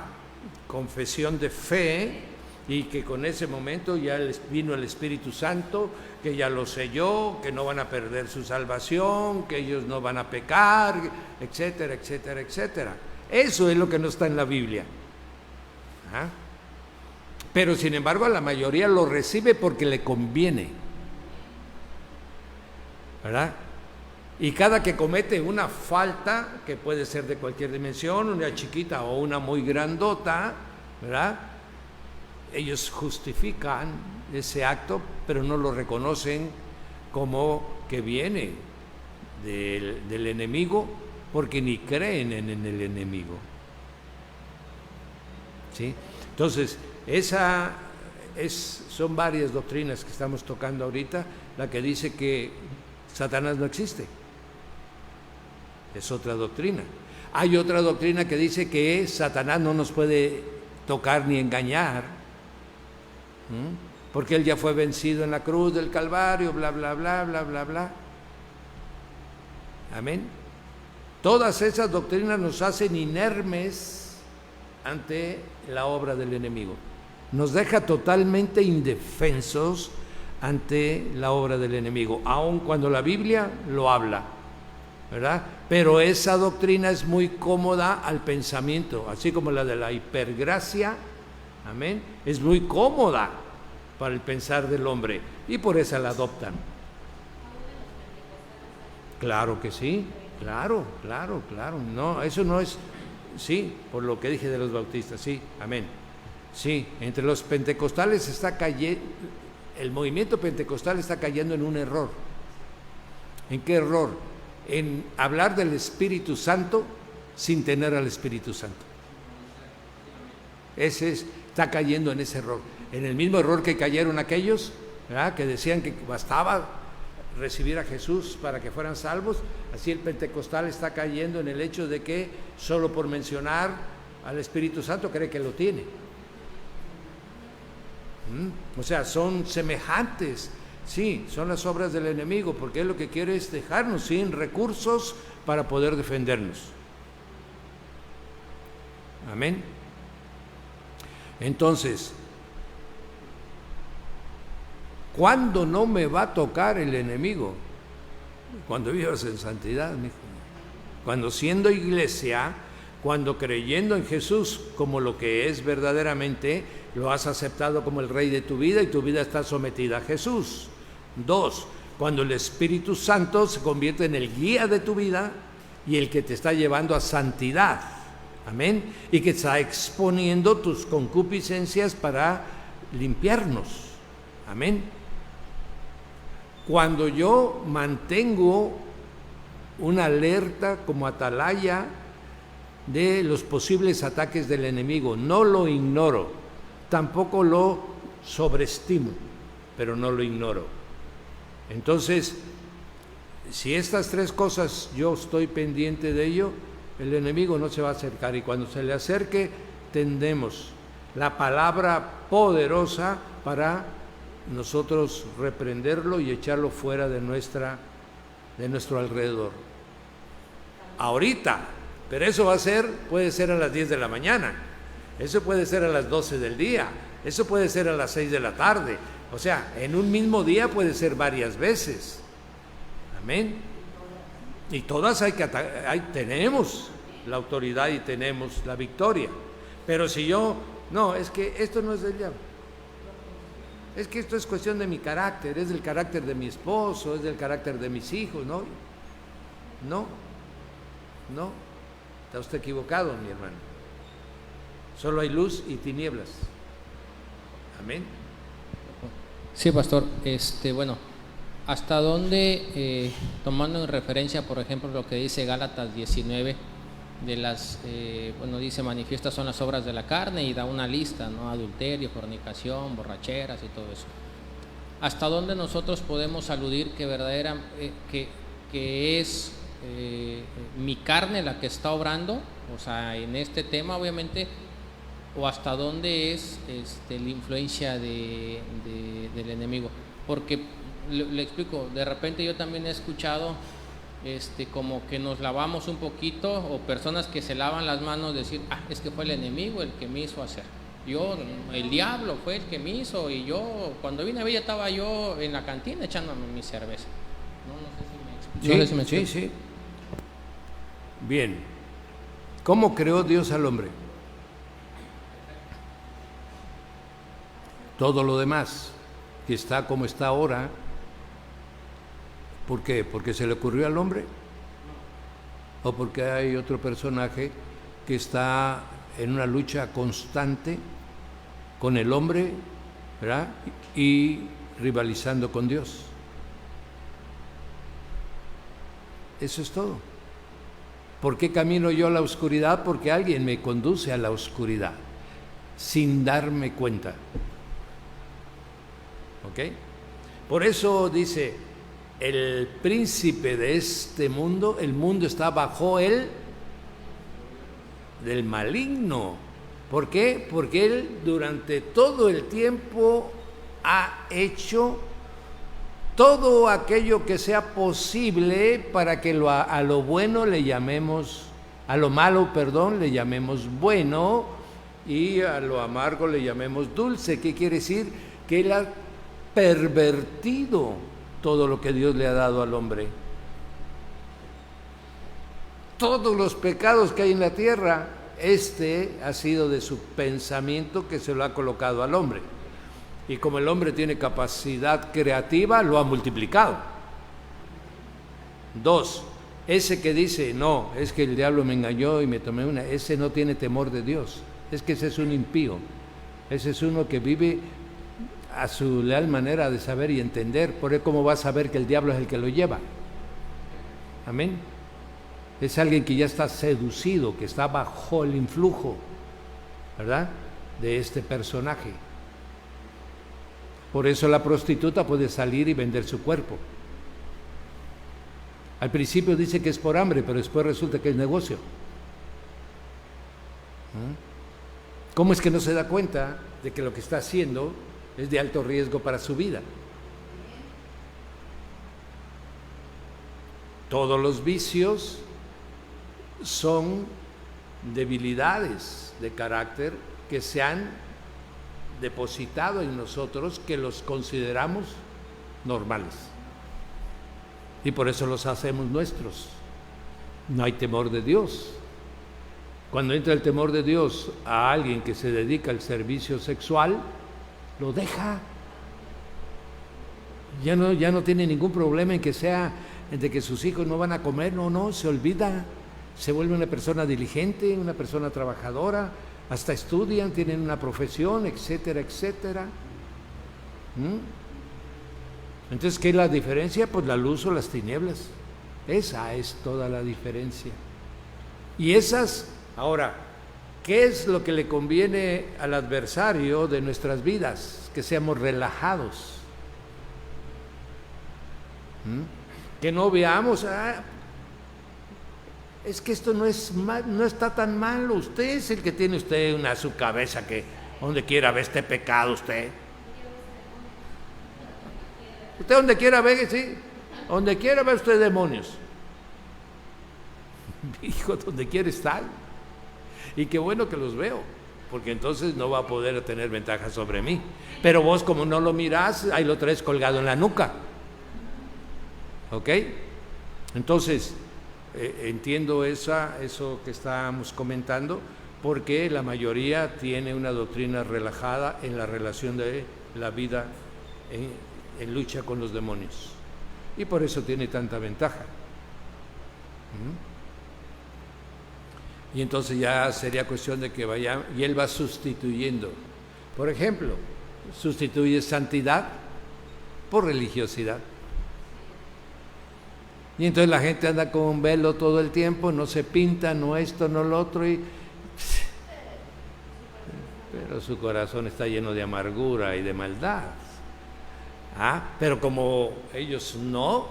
confesión de fe, y que con ese momento ya vino el Espíritu Santo, que ya lo selló, que no van a perder su salvación, que ellos no van a pecar, etcétera, etcétera, etcétera. Eso es lo que no está en la Biblia. ¿Ah? Pero sin embargo la mayoría lo recibe porque le conviene, ¿verdad? Y cada que comete una falta, que puede ser de cualquier dimensión, una chiquita o una muy grandota, ¿verdad? Ellos justifican ese acto, pero no lo reconocen como que viene del enemigo, porque ni creen en el enemigo. ¿Sí? Entonces, son varias doctrinas que estamos tocando ahorita. La que dice que Satanás no existe, es otra doctrina. Hay otra doctrina que dice que Satanás no nos puede tocar ni engañar, porque él ya fue vencido en la cruz del Calvario, bla, bla, bla, bla, bla, bla. Amén. Todas esas doctrinas nos hacen inermes ante la obra del enemigo. Nos deja totalmente indefensos ante la obra del enemigo, aun cuando la Biblia lo habla, ¿verdad? Pero esa doctrina es muy cómoda al pensamiento, así como la de la hipergracia, amén, es muy cómoda para el pensar del hombre, y por eso la adoptan. Claro que sí, claro. No, eso no es, sí, por lo que dije de los bautistas, sí, amén. Sí, entre los pentecostales está cayendo, el movimiento pentecostal está cayendo en un error. ¿En qué error? En hablar del Espíritu Santo sin tener al Espíritu Santo. Está cayendo en ese error. En el mismo error que cayeron aquellos, ¿verdad?, que decían que bastaba recibir a Jesús para que fueran salvos. Así el pentecostal está cayendo en el hecho de que solo por mencionar al Espíritu Santo cree que lo tiene. O sea, son semejantes. Sí, son las obras del enemigo, porque él lo que quiere es dejarnos sin recursos para poder defendernos. Amén. Entonces, ¿cuándo no me va a tocar el enemigo? Cuando vivas en santidad, mijo. Cuando siendo iglesia, cuando creyendo en Jesús como lo que es verdaderamente, lo has aceptado como el Rey de tu vida y tu vida está sometida a Jesús. 2, cuando el Espíritu Santo se convierte en el guía de tu vida y el que te está llevando a santidad. Amén. Y que está exponiendo tus concupiscencias para limpiarnos. Amén. Cuando yo mantengo una alerta como atalaya de los posibles ataques del enemigo, no lo ignoro, tampoco lo sobreestimo, pero no lo ignoro. Entonces, si estas 3 cosas yo estoy pendiente de ello, el enemigo no se va a acercar, y cuando se le acerque tendremos la palabra poderosa para nosotros reprenderlo y echarlo fuera de nuestro alrededor. Ahorita, pero eso puede ser a las 10 de la mañana, eso puede ser a las 12 del día, eso puede ser a las 6 de la tarde. O sea, en un mismo día puede ser varias veces. Amén. Y todas tenemos la autoridad y tenemos la victoria. Pero si no, es que esto no es del diablo. Es que esto es cuestión de mi carácter, es del carácter de mi esposo, es del carácter de mis hijos. No, está usted equivocado, mi hermano. Solo hay luz y tinieblas. Amén. Sí, pastor. Bueno, ¿hasta dónde, tomando en referencia, por ejemplo, lo que dice Gálatas 19, de las, dice, manifiestas son las obras de la carne, y da una lista, ¿no? Adulterio, fornicación, borracheras y todo eso. ¿Hasta dónde nosotros podemos aludir que que es mi carne la que está obrando? O sea, en este tema, obviamente, o hasta dónde es la influencia del enemigo. Porque le explico, de repente yo también he escuchado como que nos lavamos un poquito, o personas que se lavan las manos, decir, es que fue el enemigo el que me hizo hacer. El diablo fue el que me hizo, y yo, cuando vine a ver, ya estaba yo en la cantina echándome mi cerveza. No sé si me explico. Sí. Bien. ¿Cómo creó Dios al hombre? Todo lo demás que está como está ahora, ¿por qué? ¿Porque se le ocurrió al hombre? ¿O porque hay otro personaje que está en una lucha constante con el hombre, ¿verdad?, y rivalizando con Dios? Eso es todo. ¿Por qué camino yo a la oscuridad? Porque alguien me conduce a la oscuridad sin darme cuenta. ¿Ok? Por eso dice, el príncipe de este mundo, el mundo está bajo él del maligno. ¿Por qué? Porque él durante todo el tiempo ha hecho todo aquello que sea posible para que a lo bueno le llamemos, a lo malo, le llamemos bueno, y a lo amargo le llamemos dulce. ¿Qué quiere decir? Que él ha pervertido todo lo que Dios le ha dado al hombre. Todos los pecados que hay en la tierra, ha sido de su pensamiento que se lo ha colocado al hombre. Y como el hombre tiene capacidad creativa, lo ha multiplicado. 2, ese que dice, no, es que el diablo me engañó y me tomé una, ese no tiene temor de Dios. Es que ese es un impío. Ese es uno que vive a su leal manera de saber y entender. Por eso, ¿cómo va a saber que el diablo es el que lo lleva? Amén. Es alguien que ya está seducido, que está bajo el influjo, ¿verdad?, de este personaje. Por eso la prostituta puede salir y vender su cuerpo. Al principio dice que es por hambre, pero después resulta que es negocio. ¿Cómo es que no se da cuenta de que lo que está haciendo es de alto riesgo para su vida? Todos los vicios son debilidades de carácter que se han depositado en nosotros, que los consideramos normales y por eso los hacemos nuestros. No hay temor de Dios. Cuando entra el temor de Dios a alguien que se dedica al servicio sexual, lo deja. Ya no tiene ningún problema en que sea de que sus hijos no van a comer, no, se olvida. Se vuelve una persona diligente, una persona trabajadora, hasta estudian, tienen una profesión, etcétera, etcétera. Entonces, ¿qué es la diferencia? Pues la luz o las tinieblas. Esa es toda la diferencia. Y esas, ahora, ¿qué es lo que le conviene al adversario de nuestras vidas? Que seamos relajados. Que no veamos, es que esto no está tan malo. Usted es el que tiene su cabeza que donde quiera ve este pecado usted. Usted donde quiera ve, sí, donde quiera ve usted demonios. Hijo, donde quiera estar. Y qué bueno que los veo, porque entonces no va a poder tener ventaja sobre mí. Pero vos, como no lo mirás, ahí lo traes colgado en la nuca. ¿Ok? Entonces, entiendo eso que estábamos comentando, porque la mayoría tiene una doctrina relajada en la relación de la vida en lucha con los demonios. Y por eso tiene tanta ventaja. Y entonces ya sería cuestión de que vaya, y él va sustituyendo. Por ejemplo, sustituye santidad por religiosidad. Y entonces la gente anda con un velo todo el tiempo, no se pinta, no esto, no lo otro, pero su corazón está lleno de amargura y de maldad. Pero como ellos no,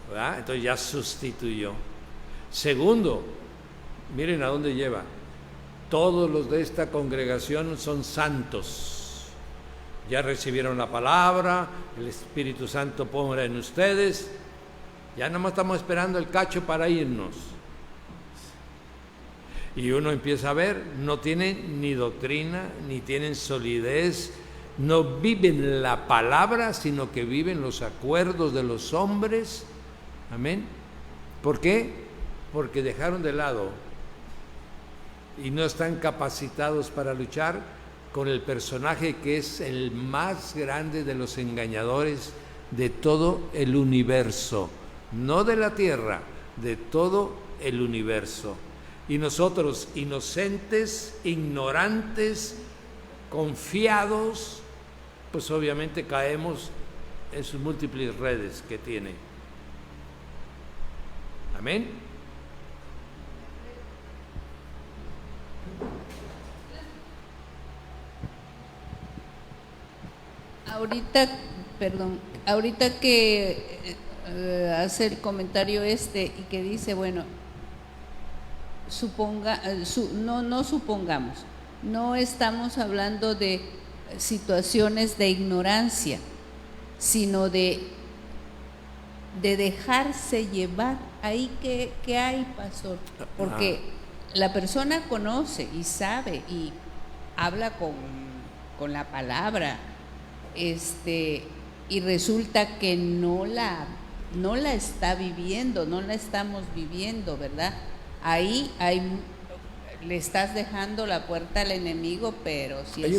¿verdad?, entonces ya sustituyó. Segundo, miren a dónde lleva. Todos los de esta congregación son santos. Ya recibieron la palabra, el Espíritu Santo mora en ustedes. Ya nomás estamos esperando el cacho para irnos. Y uno empieza a ver, no tienen ni doctrina, ni tienen solidez, no viven la palabra, sino que viven los acuerdos de los hombres. Amén. ¿Por qué? Porque dejaron de lado y no están capacitados para luchar con el personaje que es el más grande de los engañadores de todo el universo. No de la tierra, de todo el universo. Y nosotros, inocentes, ignorantes, confiados, pues obviamente caemos en sus múltiples redes que tiene. Amén. Ahorita que hace el comentario y que dice, bueno, no supongamos, no estamos hablando de situaciones de ignorancia, sino de dejarse llevar. Ahí que hay, pastor, porque la persona conoce y sabe y habla con la palabra, y resulta que no la está viviendo, no la estamos viviendo, ¿verdad? Ahí le estás dejando la puerta al enemigo, pero si hay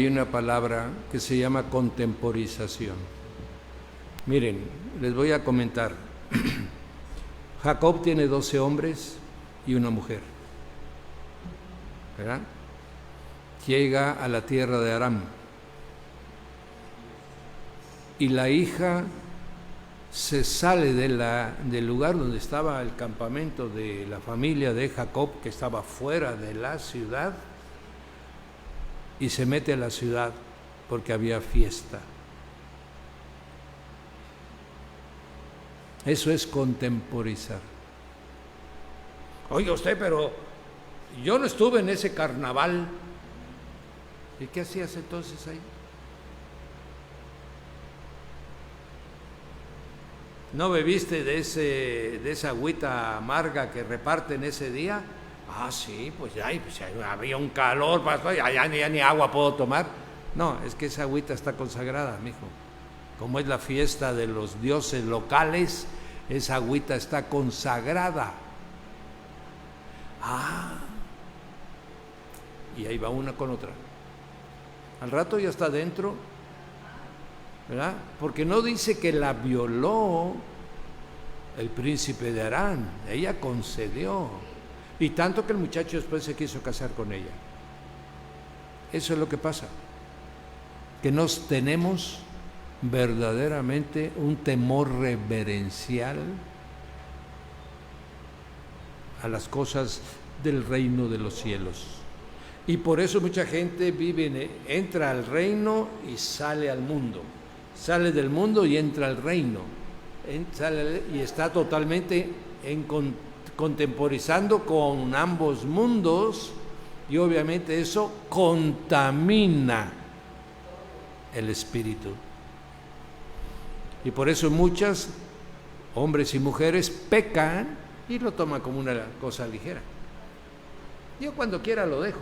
una palabra que se llama contemporización. Miren, les voy a comentar. Jacob tiene 12 hombres y una mujer, ¿verdad? Llega a la tierra de Aram y la hija se sale del lugar donde estaba el campamento de la familia de Jacob, que estaba fuera de la ciudad, y se mete a la ciudad porque había fiesta. Eso es contemporizar. Oiga usted, pero yo no estuve en ese carnaval. ¿Y qué hacías entonces ahí? ¿No bebiste de esa agüita amarga que reparten ese día? Ah, sí, pues ya había un calor, ya ni agua puedo tomar. No, es que esa agüita está consagrada, mijo. Como es la fiesta de los dioses locales, esa agüita está consagrada. Ah, y ahí va una con otra. Al rato ya está dentro, ¿verdad? Porque no dice que la violó el príncipe de Harán, ella concedió. Y tanto que el muchacho después se quiso casar con ella. Eso es lo que pasa, que nos tenemos verdaderamente un temor reverencial a las cosas del reino de los cielos. Y por eso mucha gente entra al reino y sale al mundo, sale del mundo y entra al reino, y está totalmente contemporizando con ambos mundos, y obviamente eso contamina el espíritu. Y por eso muchas hombres y mujeres pecan y lo toman como una cosa ligera. Yo cuando quiera lo dejo.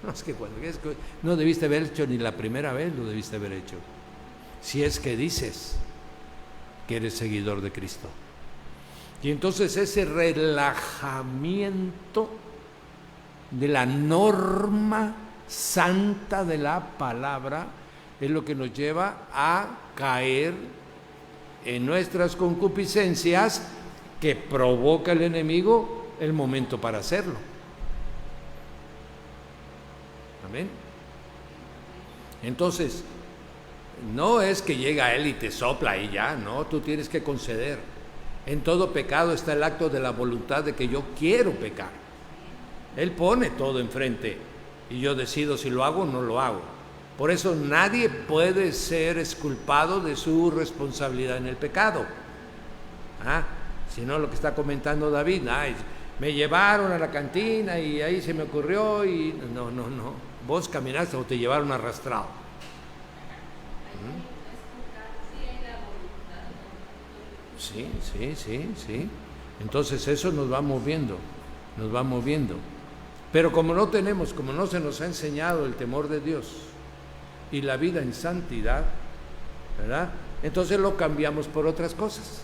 No, es que no debiste haber hecho ni la primera vez, lo debiste haber hecho. Si es que dices que eres seguidor de Cristo. Y entonces ese relajamiento de la norma santa de la palabra es lo que nos lleva a caer en nuestras concupiscencias que provoca el enemigo el momento para hacerlo. Amén. Entonces, no es que llega él y te sopla y ya, no, tú tienes que conceder. En todo pecado está el acto de la voluntad de que yo quiero pecar. Él pone todo enfrente y yo decido si lo hago o no lo hago. Por eso nadie puede ser exculpado de su responsabilidad en el pecado. Sino lo que está comentando David, me llevaron a la cantina y ahí se me ocurrió y no. Vos caminaste o te llevaron arrastrado. Sí. Entonces eso nos va moviendo. Pero como no se nos ha enseñado el temor de Dios y la vida en santidad, ¿verdad? Entonces lo cambiamos por otras cosas.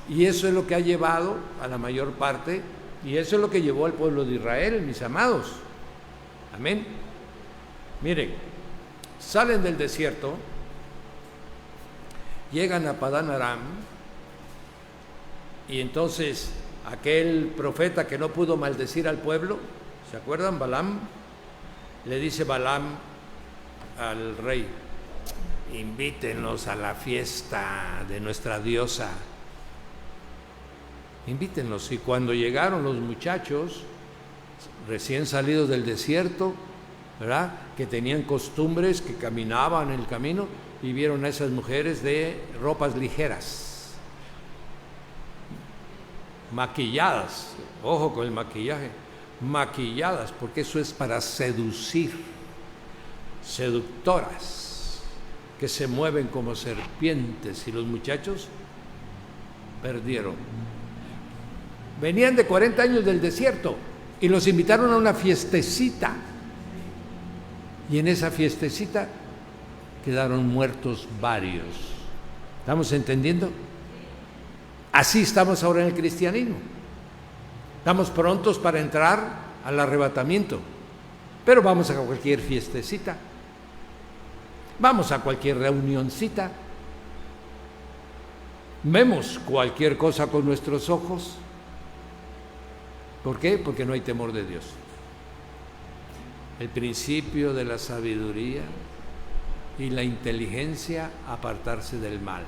Y eso es lo que ha llevado a la mayor parte, y eso es lo que llevó al pueblo de Israel, mis amados. Amén. Miren, salen del desierto, llegan a Padán Aram, y entonces aquel profeta que no pudo maldecir al pueblo, ¿se acuerdan? Balaam, le dice Balaam al rey: invítenlos a la fiesta de nuestra diosa, invítenlos. Y cuando llegaron los muchachos recién salidos del desierto, ¿verdad?, que tenían costumbres, que caminaban en el camino, y vieron a esas mujeres de ropas ligeras, maquilladas, ojo con el maquillaje, maquilladas, porque eso es para seducir, seductoras, que se mueven como serpientes, y los muchachos perdieron. Venían de 40 años del desierto y los invitaron a una fiestecita, y en esa fiestecita quedaron muertos varios. ¿Estamos entendiendo? Así estamos ahora en el cristianismo. Estamos prontos para entrar al arrebatamiento, pero vamos a cualquier fiestecita. Vamos a cualquier reunioncita, vemos cualquier cosa con nuestros ojos. ¿Por qué? Porque no hay temor de Dios. El principio de la sabiduría y la inteligencia, apartarse del mal.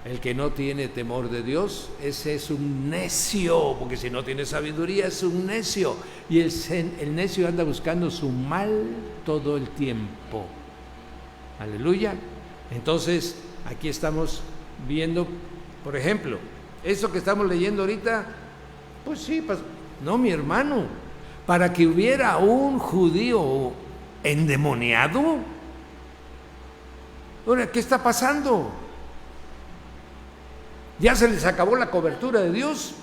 El que no tiene temor de Dios, ese es un necio, porque si no tiene sabiduría es un necio. Y el necio anda buscando su mal todo el tiempo. Aleluya. Entonces, aquí estamos viendo, por ejemplo, eso que estamos leyendo ahorita, pues sí, no, mi hermano, para que hubiera un judío endemoniado. Ahora, ¿qué está pasando? Ya se les acabó la cobertura de Dios,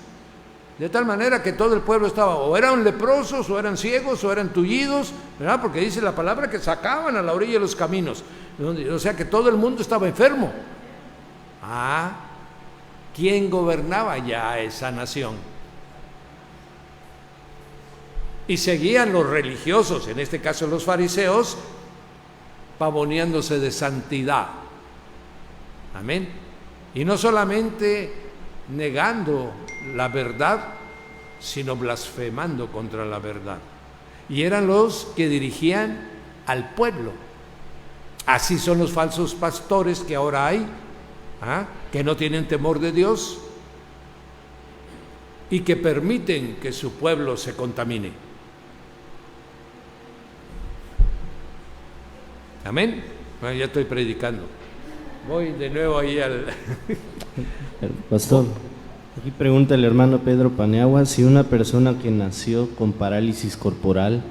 de tal manera que todo el pueblo estaba, o eran leprosos, o eran ciegos, o eran tullidos, ¿verdad? Porque dice la palabra que sacaban a la orilla de los caminos, o sea que todo el mundo estaba enfermo. ¿Quién gobernaba ya esa nación? Y seguían los religiosos, en este caso los fariseos, pavoneándose de santidad. Amén. Y no solamente negando la verdad, sino blasfemando contra la verdad. Y eran los que dirigían al pueblo. Así son los falsos pastores que ahora hay, que no tienen temor de Dios y que permiten que su pueblo se contamine. Amén. Bueno, ya estoy predicando. Voy de nuevo ahí al... Pastor, aquí pregunta el hermano Pedro Paniagua si una persona que nació con parálisis corporal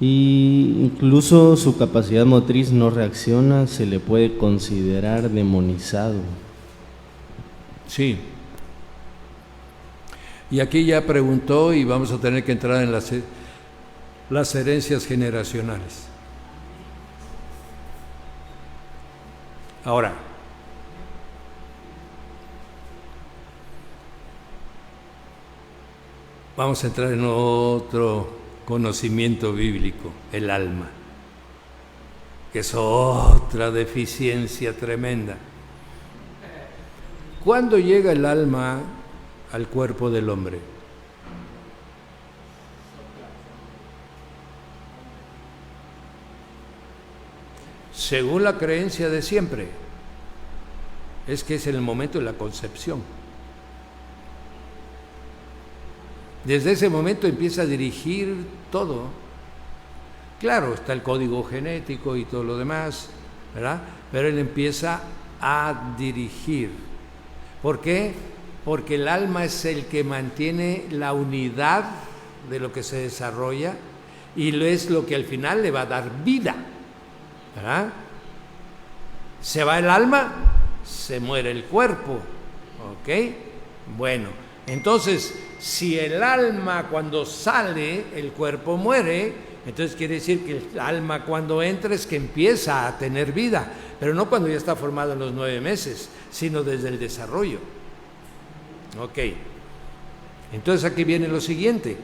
y incluso su capacidad motriz no reacciona, ¿se le puede considerar demonizado? Sí. Y aquí ya preguntó y vamos a tener que entrar en las herencias generacionales. Ahora, vamos a entrar en otro conocimiento bíblico, el alma, que es otra deficiencia tremenda. ¿Cuándo llega el alma al cuerpo del hombre? Según la creencia de siempre, es que es en el momento de la concepción. Desde ese momento empieza a dirigir todo. Claro, está el código genético y todo lo demás, ¿verdad? Pero él empieza a dirigir. ¿Por qué? Porque el alma es el que mantiene la unidad de lo que se desarrolla y es lo que al final le va a dar vida, ¿verdad? Se va el alma, se muere el cuerpo, ¿ok? Bueno, entonces, si el alma cuando sale, el cuerpo muere, entonces quiere decir que el alma cuando entra es que empieza a tener vida, pero no cuando ya está formado en los 9 meses, sino desde el desarrollo. Ok, entonces aquí viene lo siguiente.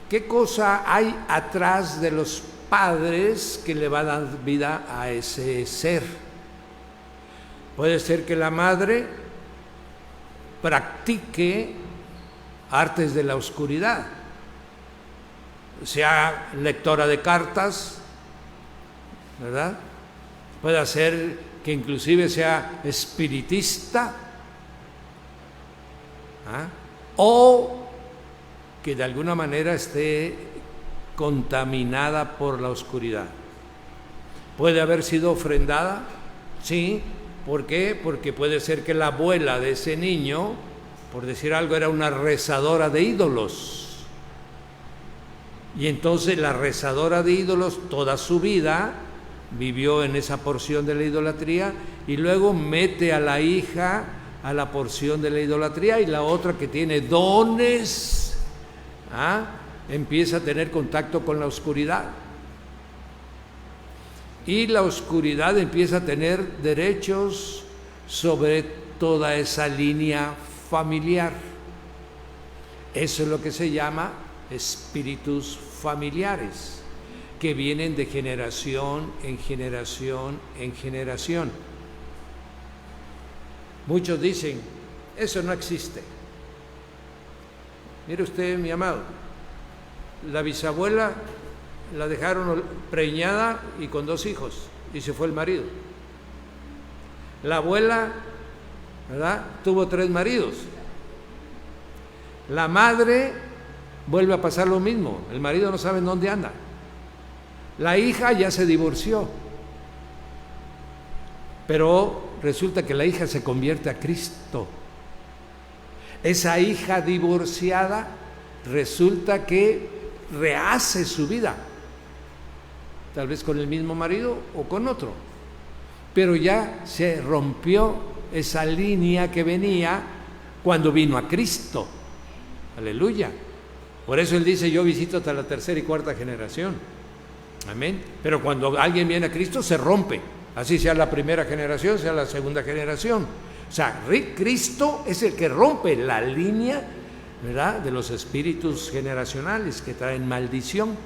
¿Qué cosa hay atrás de los padres que le va a dar vida a ese ser? Puede ser que la madre practique artes de la oscuridad, sea lectora de cartas, ¿verdad? Puede ser que inclusive sea espiritista, o que de alguna manera esté contaminada por la oscuridad. Puede haber sido ofrendada, sí. ¿Por qué? Porque puede ser que la abuela de ese niño, por decir algo, era una rezadora de ídolos. Y entonces la rezadora de ídolos toda su vida vivió en esa porción de la idolatría y luego mete a la hija a la porción de la idolatría y la otra que tiene dones, empieza a tener contacto con la oscuridad. Y la oscuridad empieza a tener derechos sobre toda esa línea familiar. Eso es lo que se llama espíritus familiares, que vienen de generación en generación en generación. Muchos dicen, eso no existe. Mire usted, mi amado, la bisabuela la dejaron preñada y con 2 hijos, y se fue el marido. La abuela, ¿verdad?, tuvo 3 maridos. La madre vuelve a pasar lo mismo, el marido no sabe en dónde anda. La hija ya se divorció, pero resulta que la hija se convierte a Cristo. Esa hija divorciada resulta que rehace su vida, tal vez con el mismo marido o con otro, pero ya se rompió esa línea que venía cuando vino a Cristo. Aleluya. Por eso él dice, yo visito hasta la 3ª y 4ª generación. Amén. Pero cuando alguien viene a Cristo se rompe, así sea la 1ª generación, sea la 2ª generación. O sea, Cristo es el que rompe la línea, ¿verdad?, de los espíritus generacionales que traen maldición.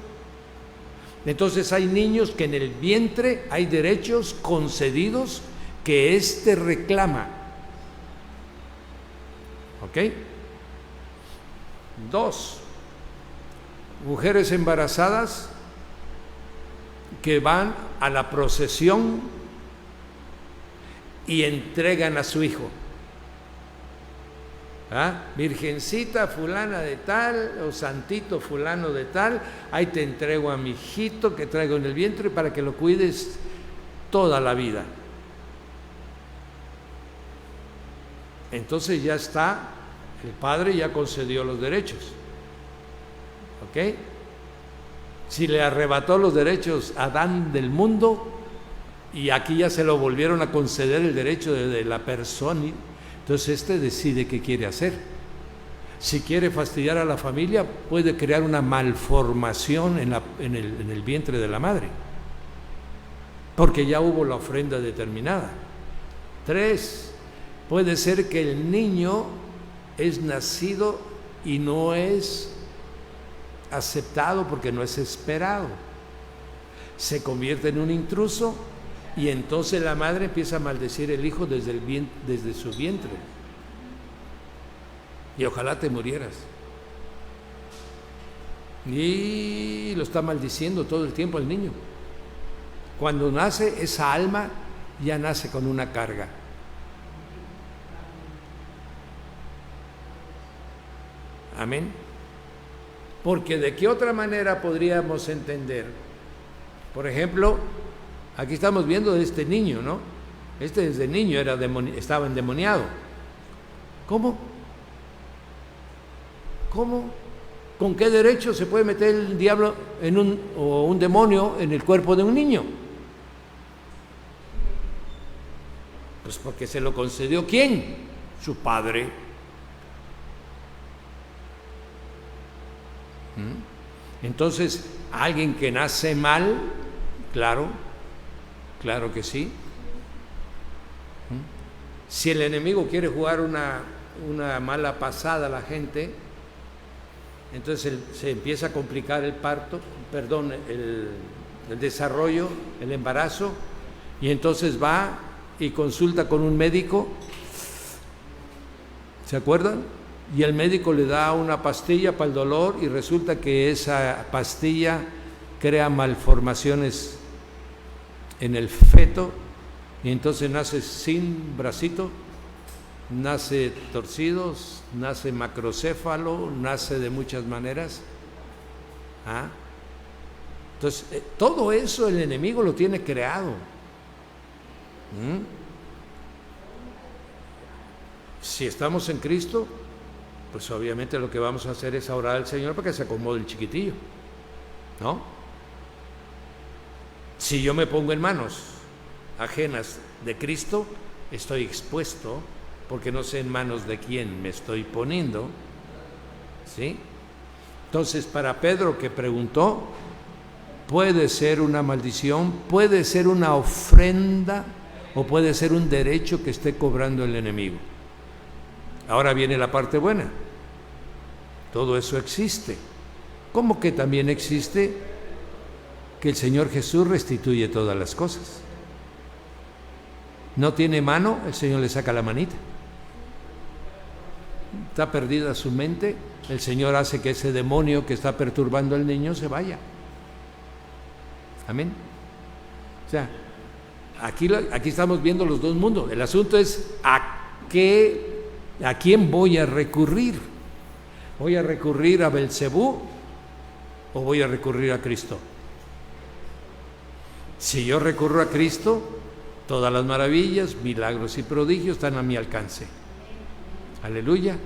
Entonces hay niños que en el vientre hay derechos concedidos que éste reclama. ¿Ok? 2, mujeres embarazadas que van a la procesión y entregan a su hijo. Virgencita fulana de tal o santito fulano de tal, ahí te entrego a mi hijito que traigo en el vientre para que lo cuides toda la vida. Entonces ya está, el padre ya concedió los derechos. ¿Ok? Si le arrebató los derechos a Adán del mundo y aquí ya se lo volvieron a conceder el derecho de la persona, entonces decide qué quiere hacer. Si quiere fastidiar a la familia, puede crear una malformación en el vientre de la madre, porque ya hubo la ofrenda determinada. 3, puede ser que el niño es nacido y no es aceptado porque no es esperado. Se convierte en un intruso y entonces la madre empieza a maldecir el hijo desde su vientre. Y ojalá te murieras. Y lo está maldiciendo todo el tiempo el niño. Cuando nace, esa alma ya nace con una carga. Amén. Porque de qué otra manera podríamos entender. Por ejemplo, aquí estamos viendo de este niño, ¿no? Desde niño estaba endemoniado. ¿Cómo? ¿Con qué derecho se puede meter el diablo o un demonio en el cuerpo de un niño? Pues porque se lo concedió ¿quién? Su padre. Entonces, alguien que nace mal, claro que sí. Si el enemigo quiere jugar una mala pasada a la gente, entonces se empieza a complicar el desarrollo, el embarazo, y entonces va y consulta con un médico, ¿se acuerdan? Y el médico le da una pastilla para el dolor y resulta que esa pastilla crea malformaciones en el feto y entonces nace sin bracito, nace torcido, nace macrocéfalo, nace de muchas maneras. Entonces, todo eso el enemigo lo tiene creado. Si estamos en Cristo, pues obviamente lo que vamos a hacer es orar al Señor para que se acomode el chiquitillo, ¿no? Si yo me pongo en manos ajenas de Cristo, estoy expuesto, porque no sé en manos de quién me estoy poniendo, ¿sí? Entonces, para Pedro, que preguntó, puede ser una maldición, puede ser una ofrenda o puede ser un derecho que esté cobrando el enemigo. Ahora viene la parte buena. Todo eso existe. ¿Cómo que también existe? que el Señor Jesús restituye todas las cosas. No tiene mano, el Señor le saca la manita. Está perdida su mente, el Señor hace que ese demonio que está perturbando al niño se vaya. Amén. O sea, aquí estamos viendo los dos mundos. El asunto es ¿a quién voy a recurrir? ¿Voy a recurrir a Belcebú o voy a recurrir a Cristo? Si yo recurro a Cristo, todas las maravillas, milagros y prodigios están a mi alcance. Aleluya.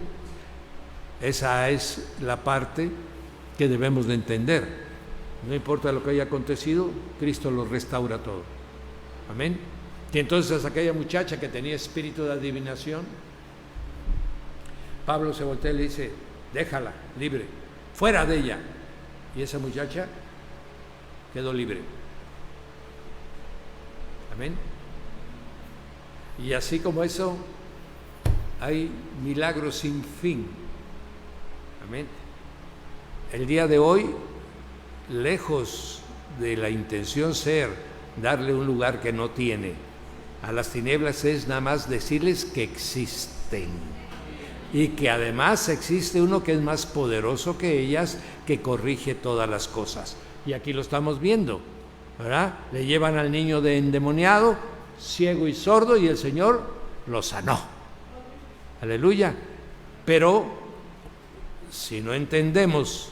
Esa es la parte que debemos de entender. No importa lo que haya acontecido, Cristo lo restaura todo. Amén. Y entonces aquella muchacha que tenía espíritu de adivinación, Pablo se voltea y le dice: déjala, libre, fuera de ella. Y esa muchacha quedó libre. Amén. Y así como eso, hay milagros sin fin. Amén. El día de hoy, lejos de la intención ser darle un lugar que no tiene a las tinieblas, es nada más decirles que existen y que además existe uno que es más poderoso que ellas, que corrige todas las cosas. Y aquí lo estamos viendo, ¿verdad? Le llevan al niño de endemoniado, ciego y sordo, y el Señor lo sanó. Aleluya. Pero si no entendemos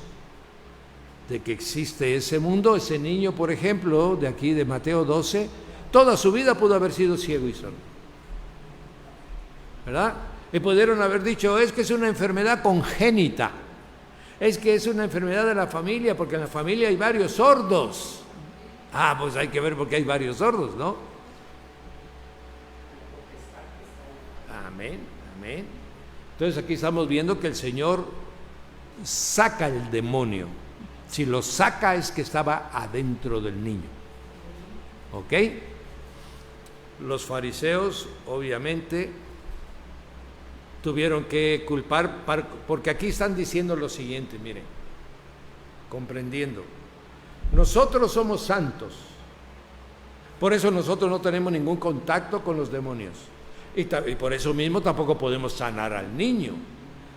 de que existe ese mundo, ese niño, por ejemplo, de aquí de Mateo 12, toda su vida pudo haber sido ciego y sordo, ¿verdad? Y pudieron haber dicho: es que es una enfermedad congénita, es que es una enfermedad de la familia, porque en la familia hay varios sordos. Ah, pues hay que ver por qué hay varios sordos, ¿no? Amén, amén. Entonces aquí estamos viendo que el Señor saca el demonio. Si lo saca es que estaba adentro del niño. ¿Ok? Los fariseos, obviamente, tuvieron que culpar, porque aquí están diciendo lo siguiente, miren, comprendiendo. Nosotros somos santos, por eso nosotros no tenemos ningún contacto con los demonios. Y por eso mismo tampoco podemos sanar al niño,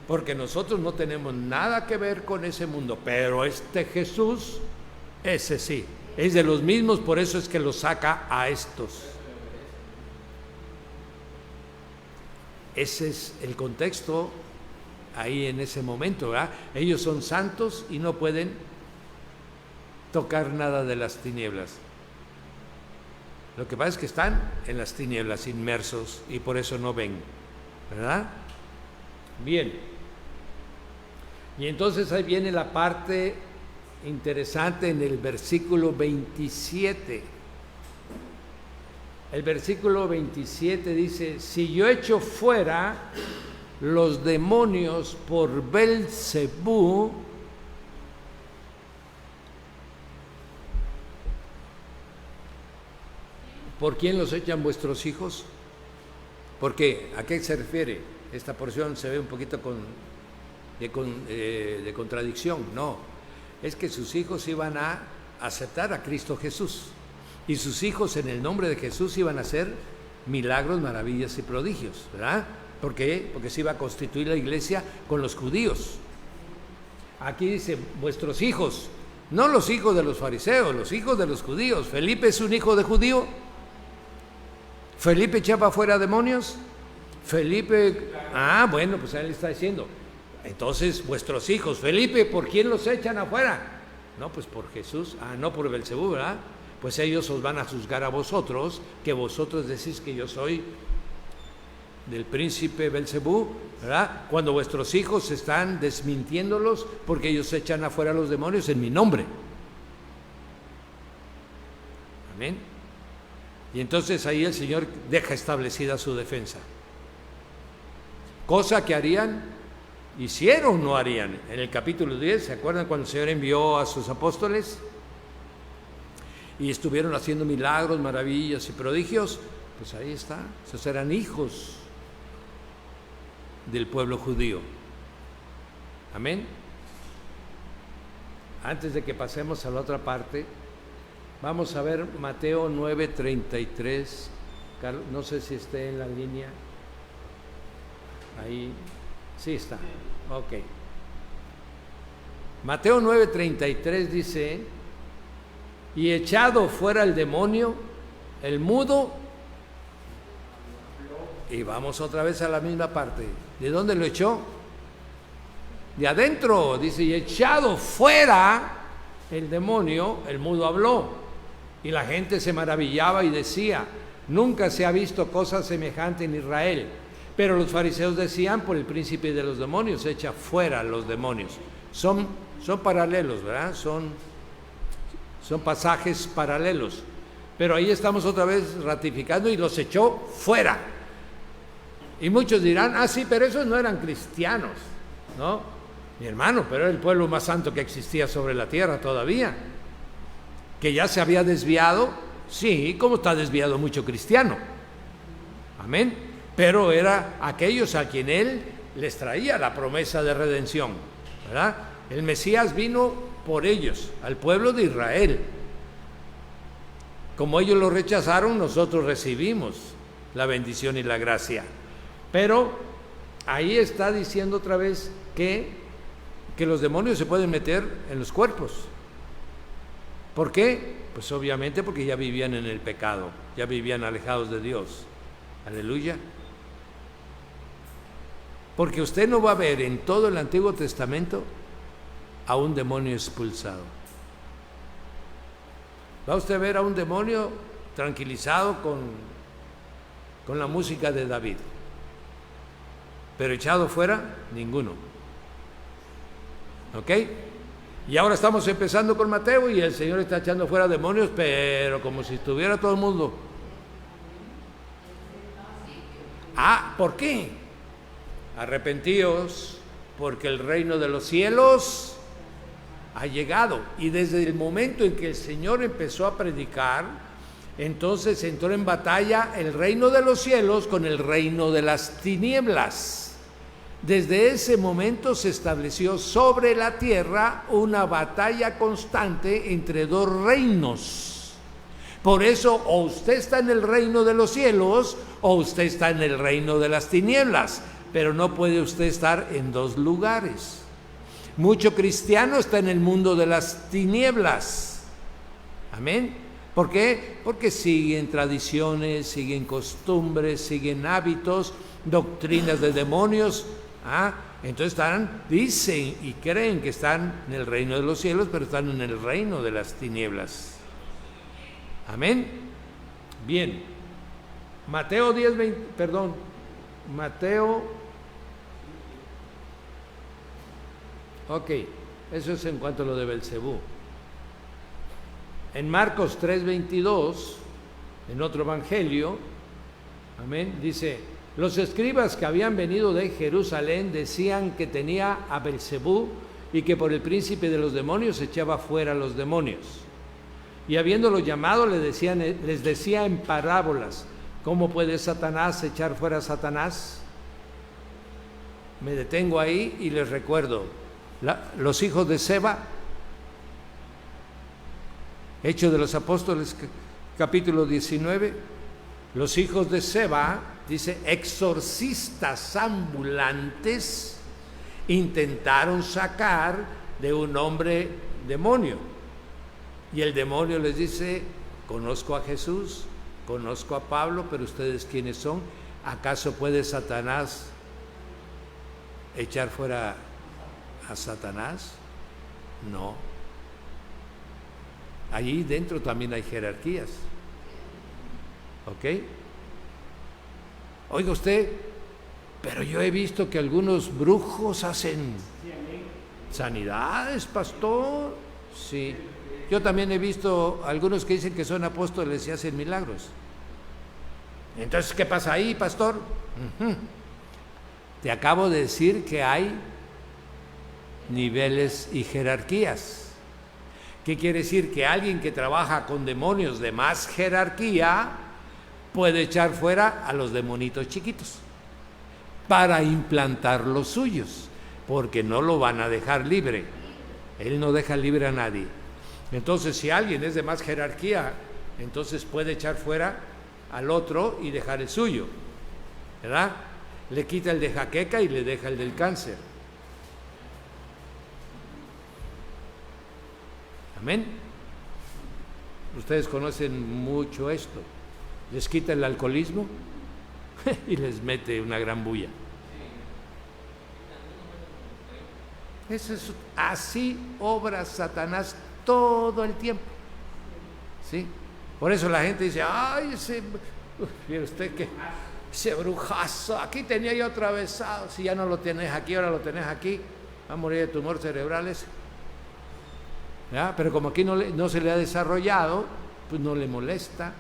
porque nosotros no tenemos nada que ver con ese mundo. Pero este Jesús, ese sí, es de los mismos, por eso es que lo saca a estos. Ese es el contexto ahí en ese momento, ¿verdad? Ellos son santos y no pueden tocar nada de las tinieblas. Lo que pasa es que están en las tinieblas inmersos y por eso no ven, ¿verdad? Bien. Y entonces ahí viene la parte interesante en el versículo 27. El versículo 27 dice: si yo echo fuera los demonios por Belcebú, ¿por quién los echan vuestros hijos? ¿Por qué? ¿A qué se refiere? Esta porción se ve un poquito de contradicción. No, es que sus hijos iban a aceptar a Cristo Jesús. Y sus hijos en el nombre de Jesús iban a hacer milagros, maravillas y prodigios, ¿verdad? ¿Por qué? Porque se iba a constituir la iglesia con los judíos. Aquí dice vuestros hijos, no los hijos de los fariseos, los hijos de los judíos. ¿Felipe es un hijo de judío? ¿Felipe echaba fuera demonios? Felipe, bueno, pues él está diciendo, entonces vuestros hijos, Felipe, ¿por quién los echan afuera? No, pues por Jesús, no por Belcebú, ¿verdad? Pues ellos os van a juzgar a vosotros, que vosotros decís que yo soy del príncipe Belcebú, ¿verdad? Cuando vuestros hijos están desmintiéndolos porque ellos echan afuera a los demonios en mi nombre. Amén. Y entonces ahí el Señor deja establecida su defensa. Cosa que harían, hicieron o no harían. En el capítulo 10, ¿se acuerdan cuando el Señor envió a sus apóstoles? Y estuvieron haciendo milagros, maravillas y prodigios. Pues ahí está, esos eran hijos del pueblo judío. Amén. Antes de que pasemos a la otra parte, Vamos a ver Mateo 9:33. No sé si esté en la línea. Ahí. Sí está. Ok. Mateo 9:33 dice: y echado fuera el demonio, el mudo, y vamos otra vez a la misma parte. ¿De dónde lo echó? De adentro, dice, y echado fuera el demonio, el mudo habló. Y la gente se maravillaba y decía: nunca se ha visto cosa semejante en Israel. Pero los fariseos decían: por el príncipe de los demonios, echa fuera los demonios. Son paralelos, ¿verdad? Son pasajes paralelos. Pero ahí estamos otra vez ratificando, y los echó fuera. Y muchos dirán: ah, sí, pero esos no eran cristianos, ¿no? Mi hermano, pero era el pueblo más santo que existía sobre la tierra todavía. ¿Que ya se había desviado? Sí, como está desviado mucho cristiano. Amén. Pero era aquellos a quien Él les traía la promesa de redención, ¿verdad? El Mesías vino por ellos, al pueblo de Israel. Como ellos lo rechazaron, nosotros recibimos la bendición y la gracia. Pero ahí está diciendo otra vez que los demonios se pueden meter en los cuerpos. ¿Por qué? Pues obviamente porque ya vivían en el pecado, ya vivían alejados de Dios. Aleluya. Porque usted no va a ver en todo el Antiguo Testamento a un demonio expulsado. Va usted a ver a un demonio tranquilizado con la música de David. Pero echado fuera, ninguno. ¿Ok? Y ahora estamos empezando con Mateo, y el Señor está echando fuera demonios, pero como si estuviera todo el mundo. Ah, ¿por qué? Arrepentíos, porque el reino de los cielos ha llegado. Y desde el momento en que el Señor empezó a predicar, entonces entró en batalla el reino de los cielos con el reino de las tinieblas. Desde ese momento se estableció sobre la tierra una batalla constante entre dos reinos. Por eso, o usted está en el reino de los cielos, o usted está en el reino de las tinieblas, pero no puede usted estar en dos lugares. Mucho cristiano está en el mundo de las tinieblas. Amén. ¿Por qué? Porque siguen tradiciones, siguen costumbres, siguen hábitos, doctrinas de demonios. Entonces dicen y creen que están en el reino de los cielos, pero están en el reino de las tinieblas. Amén. Bien. Mateo 10:20, perdón. Mateo. Ok, eso es en cuanto a lo de Belcebú. En Marcos 3:22, en otro evangelio, amén, dice: los escribas que habían venido de Jerusalén decían que tenía a Belcebú y que por el príncipe de los demonios echaba fuera a los demonios. Y habiéndolo llamado les decía en parábolas: ¿cómo puede Satanás echar fuera a Satanás? Me detengo ahí y les recuerdo, los hijos de Seba, Hechos de los Apóstoles, capítulo 19, los hijos de Seba, dice, exorcistas ambulantes, intentaron sacar de un hombre demonio. Y el demonio les dice: conozco a Jesús, conozco a Pablo, pero ustedes ¿quiénes son? ¿Acaso puede Satanás echar fuera a Satanás? No. Allí dentro también hay jerarquías. ¿Ok? Oiga usted, pero yo he visto que algunos brujos hacen sanidades, pastor. Sí. Yo también he visto algunos que dicen que son apóstoles y hacen milagros. Entonces, ¿qué pasa ahí, pastor? Te acabo de decir que hay niveles y jerarquías. ¿Qué quiere decir? Que alguien que trabaja con demonios de más jerarquía puede echar fuera a los demonitos chiquitos para implantar los suyos, porque no lo van a dejar libre. Él no deja libre a nadie. Entonces, si alguien es de más jerarquía, entonces puede echar fuera al otro y dejar el suyo, ¿verdad? Le quita el de jaqueca y le deja el del cáncer. Amén. Ustedes conocen mucho esto. Les quita el alcoholismo y les mete una gran bulla. Eso es, así obra Satanás todo el tiempo. ¿Sí? Por eso la gente dice, ay, mire usted que ese brujazo, aquí tenía yo atravesado, si ya no lo tenés aquí, ahora lo tenés aquí, va a morir de tumor cerebral ese. ¿Ya? Pero como aquí no se le ha desarrollado, pues no le molesta,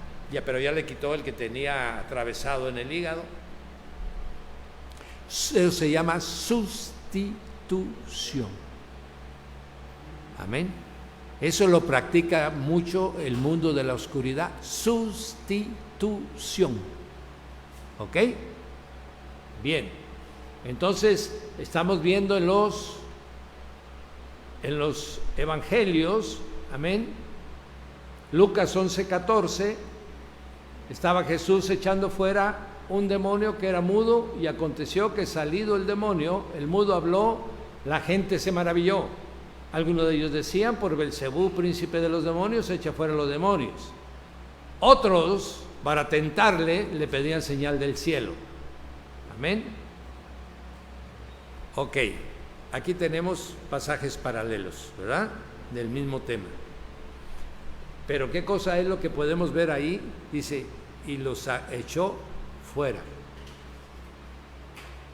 pero ya le quitó el que tenía atravesado en el hígado. Eso se llama sustitución. Amén. Eso lo practica mucho el mundo de la oscuridad. Sustitución. ¿Ok? Bien. Entonces, estamos viendo en los evangelios, amén. Lucas 11:14, estaba Jesús echando fuera un demonio que era mudo, y aconteció que salido el demonio, el mudo habló, la gente se maravilló. Algunos de ellos decían, por Belcebú, príncipe de los demonios, echa fuera los demonios. Otros, para tentarle, le pedían señal del cielo. Amén. Ok, aquí tenemos pasajes paralelos, ¿verdad? Del mismo tema. Pero ¿qué cosa es lo que podemos ver ahí? Dice, y los echó fuera.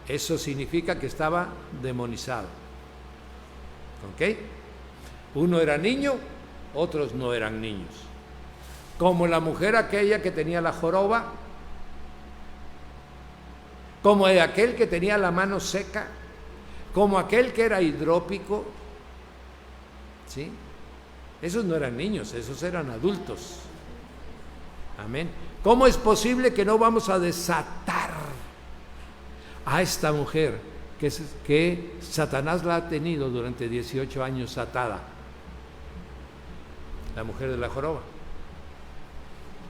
Eso significa que estaba demonizado. ¿Ok? Uno era niño, otros no eran niños. Como la mujer aquella que tenía la joroba, como aquel que tenía la mano seca, como aquel que era hidrópico. ¿Sí? Esos no eran niños, esos eran adultos. Amén. ¿Cómo es posible que no vamos a desatar a esta mujer que Satanás la ha tenido durante 18 años atada? La mujer de la joroba.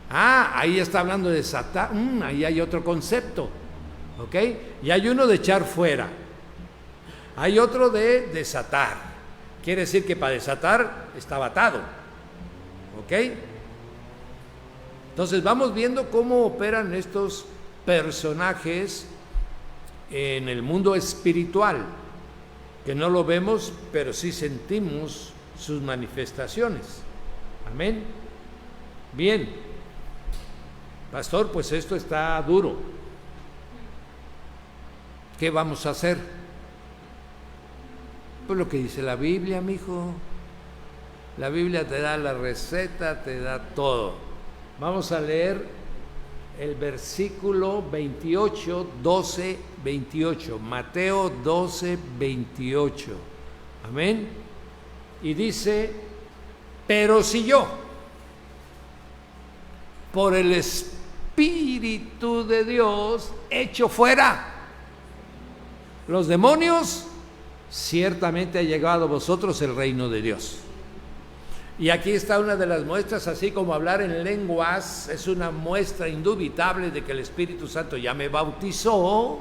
Ahí está hablando de desatar. Ahí hay otro concepto. ¿Ok? Y hay uno de echar fuera. Hay otro de desatar. Quiere decir que para desatar estaba atado. ¿Ok? Entonces vamos viendo cómo operan estos personajes en el mundo espiritual, que no lo vemos, pero sí sentimos sus manifestaciones. Amén. Bien, pastor, pues esto está duro. ¿Qué vamos a hacer? Pues lo que dice la Biblia, mijo. La Biblia te da la receta, te da todo. Vamos a leer el versículo 28, 12, 28. Mateo 12, 28. Amén. Y dice, pero si yo, por el Espíritu de Dios, echo fuera los demonios, ciertamente ha llegado a vosotros el reino de Dios. Y aquí está una de las muestras, así como hablar en lenguas es una muestra indubitable de que el Espíritu Santo ya me bautizó.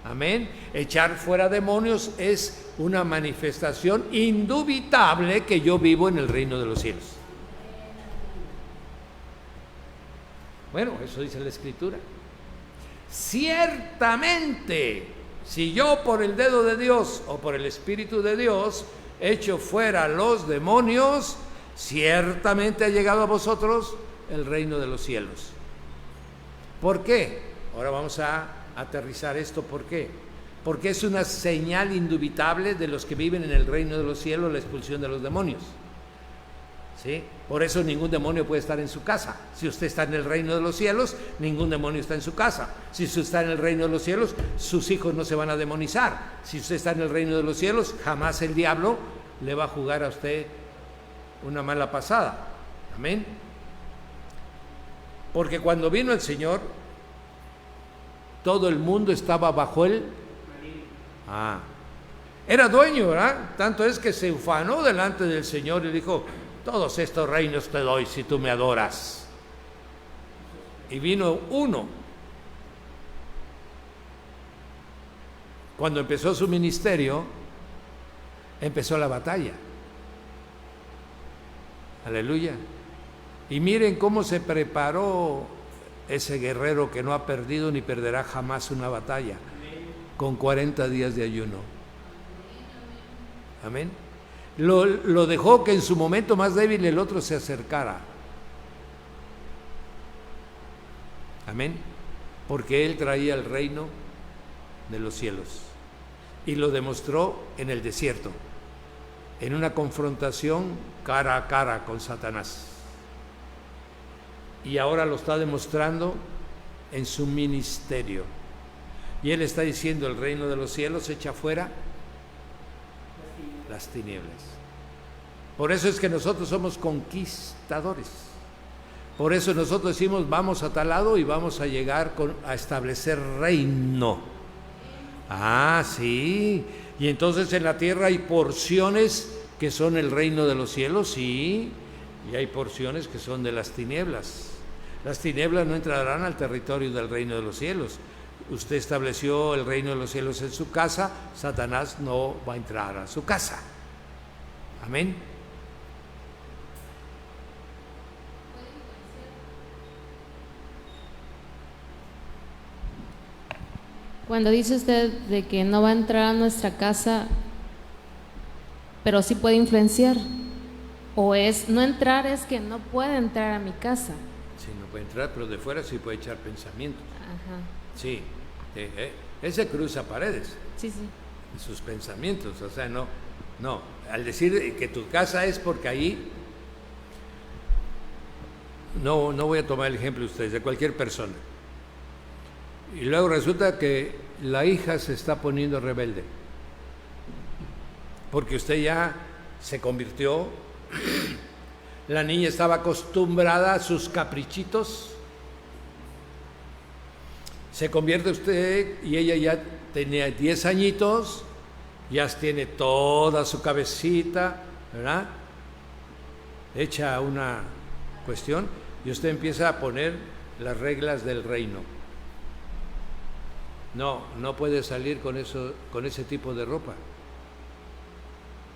Amén. Echar fuera demonios es una manifestación indubitable que yo vivo en el reino de los cielos. Bueno, eso dice la Escritura. Ciertamente, si yo por el dedo de Dios o por el Espíritu de Dios echo fuera los demonios, ciertamente ha llegado a vosotros el reino de los cielos. ¿Por qué? Ahora vamos a aterrizar esto. ¿Por qué? Porque es una señal indubitable de los que viven en el reino de los cielos, la expulsión de los demonios. ¿Sí? Por eso ningún demonio puede estar en su casa. Si usted está en el reino de los cielos, ningún demonio está en su casa. Si usted está en el reino de los cielos, sus hijos no se van a demonizar. Si usted está en el reino de los cielos, jamás el diablo le va a jugar a usted una mala pasada. Amén. Porque cuando vino el Señor, todo el mundo estaba bajo él. Era dueño, ¿verdad? Tanto es que se ufanó delante del Señor y dijo: todos estos reinos te doy si tú me adoras. Y vino uno. Cuando empezó su ministerio, empezó la batalla. Aleluya. Y miren cómo se preparó ese guerrero que no ha perdido ni perderá jamás una batalla, con 40 días de ayuno. Amén. Lo dejó que en su momento más débil el otro se acercara. Amén. Porque él traía el reino de los cielos y lo demostró en el desierto, en una confrontación cara a cara con Satanás. Y ahora lo está demostrando en su ministerio. Y él está diciendo: el reino de los cielos echa fuera las tinieblas. Por eso es que nosotros somos conquistadores. Por eso nosotros decimos: vamos a tal lado y vamos a llegar a establecer reino. Ah, sí. Y entonces en la tierra hay porciones que son el reino de los cielos, sí. Y hay porciones que son de las tinieblas. Las tinieblas no entrarán al territorio del reino de los cielos. Usted estableció el reino de los cielos en su casa, Satanás no va a entrar a su casa. Amén. Cuando dice usted de que no va a entrar a nuestra casa, pero sí puede influenciar, o es no entrar, es que no puede entrar a mi casa. Sí, no puede entrar, pero de fuera sí puede echar pensamientos. Ajá. Sí, ese cruza paredes. Sí, sí. Sus pensamientos, o sea, no, al decir que tu casa es porque ahí, no voy a tomar el ejemplo de ustedes, de cualquier persona. Y luego resulta que la hija se está poniendo rebelde, porque usted ya se convirtió, la niña estaba acostumbrada a sus caprichitos, se convierte usted y ella ya tenía 10 añitos, ya tiene toda su cabecita, ¿verdad? Hecha una cuestión, y usted empieza a poner las reglas del reino. No puede salir con ese tipo de ropa.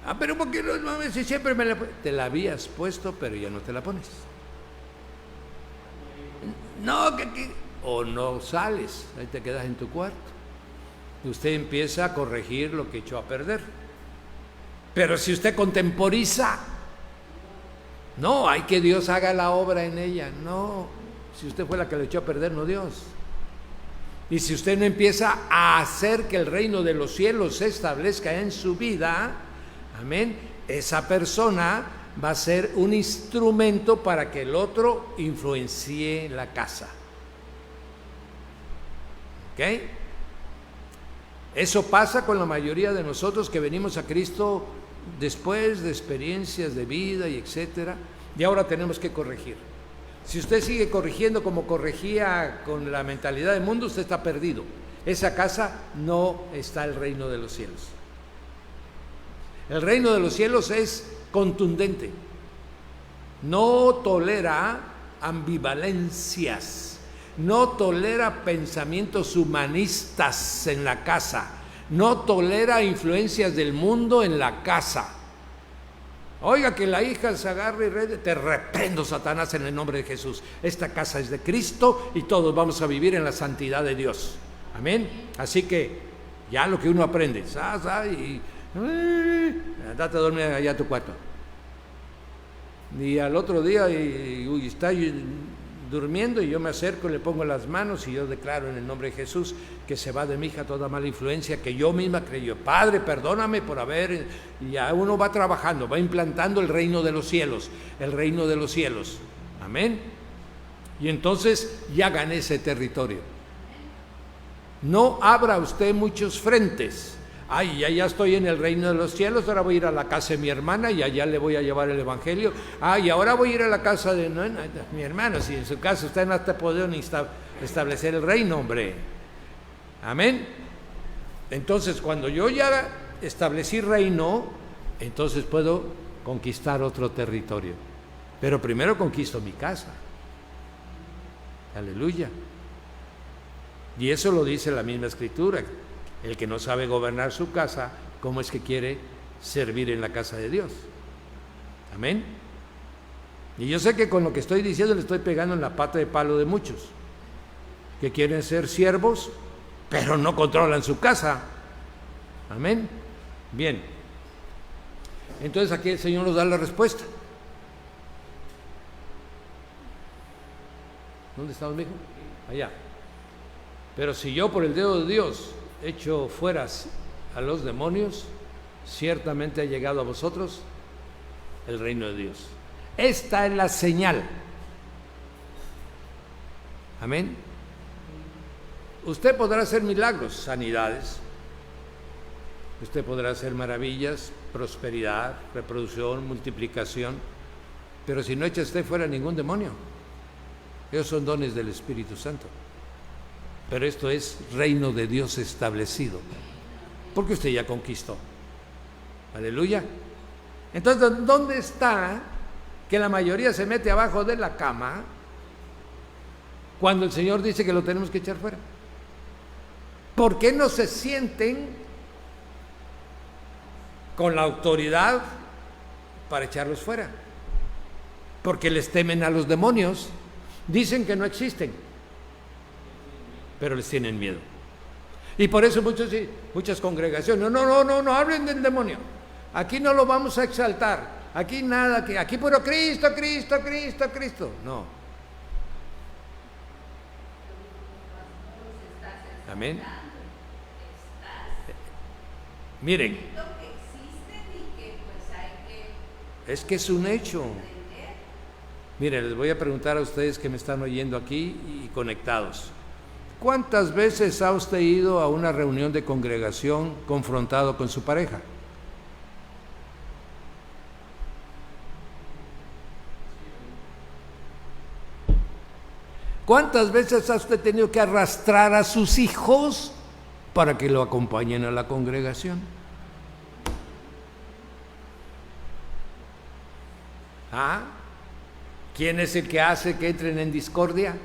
Ah, pero ¿por qué no, si siempre me la pones? Te la habías puesto, pero ya no te la pones. No, o no sales, ahí te quedas en tu cuarto. Usted empieza a corregir lo que echó a perder. Pero si usted contemporiza, no, hay que Dios haga la obra en ella. No, si usted fue la que lo echó a perder, no Dios. Y si usted no empieza a hacer que el reino de los cielos se establezca en su vida, amén, esa persona va a ser un instrumento para que el otro influencie la casa. ¿Ok? Eso pasa con la mayoría de nosotros que venimos a Cristo después de experiencias de vida y etcétera, y ahora tenemos que corregir. Si usted sigue corrigiendo como corregía con la mentalidad del mundo, usted está perdido. Esa casa no está el reino de los cielos. El reino de los cielos es contundente. No tolera ambivalencias. No tolera pensamientos humanistas en la casa. No tolera influencias del mundo en la casa. Oiga, que la hija se agarre y te reprendo, Satanás, en el nombre de Jesús. Esta casa es de Cristo y todos vamos a vivir en la santidad de Dios. Amén. Así que ya lo que uno aprende, andate a dormir allá a tu cuarto. Y al otro día está durmiendo y yo me acerco y le pongo las manos y yo declaro en el nombre de Jesús que se va de mi hija toda mala influencia que yo misma creyó. Padre, perdóname por haber... Y ya uno va trabajando, va implantando el reino de los cielos, el reino de los cielos. Amén. Y entonces ya gané ese territorio. No abra usted muchos frentes. Ay, ya estoy en el reino de los cielos, ahora voy a ir a la casa de mi hermana y allá le voy a llevar el evangelio. Ay, ahora voy a ir a la casa de mi hermano, si en su casa usted no está pudiendo establecer el reino, hombre. Amén. Entonces, cuando yo ya establecí reino, entonces puedo conquistar otro territorio. Pero primero conquisto mi casa. Aleluya. Y eso lo dice la misma Escritura. El que no sabe gobernar su casa, ¿cómo es que quiere servir en la casa de Dios? Amén. Y yo sé que con lo que estoy diciendo le estoy pegando en la pata de palo de muchos que quieren ser siervos, pero no controlan su casa. Amén. Bien. Entonces aquí el Señor nos da la respuesta. ¿Dónde estamos, mijo? Allá. Pero si yo por el dedo de Dios echo fuera a los demonios, ciertamente ha llegado a vosotros el reino de Dios. Esta es la señal. Amén. Usted podrá hacer milagros, sanidades. Usted podrá hacer maravillas, prosperidad, reproducción, multiplicación. Pero si no echa usted fuera ningún demonio, esos son dones del Espíritu Santo. Pero esto es reino de Dios establecido, porque usted ya conquistó. Aleluya. Entonces, ¿dónde está que la mayoría se mete abajo de la cama cuando el Señor dice que lo tenemos que echar fuera? ¿Por qué no se sienten con la autoridad para echarlos fuera? Porque les temen a los demonios. Dicen que no existen, pero les tienen miedo. Y por eso muchas congregaciones, no hablen del demonio. Aquí no lo vamos a exaltar. Aquí nada, aquí puro Cristo. No. Amén. Miren, es que es un hecho. Miren, les voy a preguntar a ustedes que me están oyendo aquí y conectados. ¿Cuántas veces ha usted ido a una reunión de congregación confrontado con su pareja? ¿Cuántas veces ha usted tenido que arrastrar a sus hijos para que lo acompañen a la congregación? ¿Ah? ¿Quién es el que hace que entren en discordia?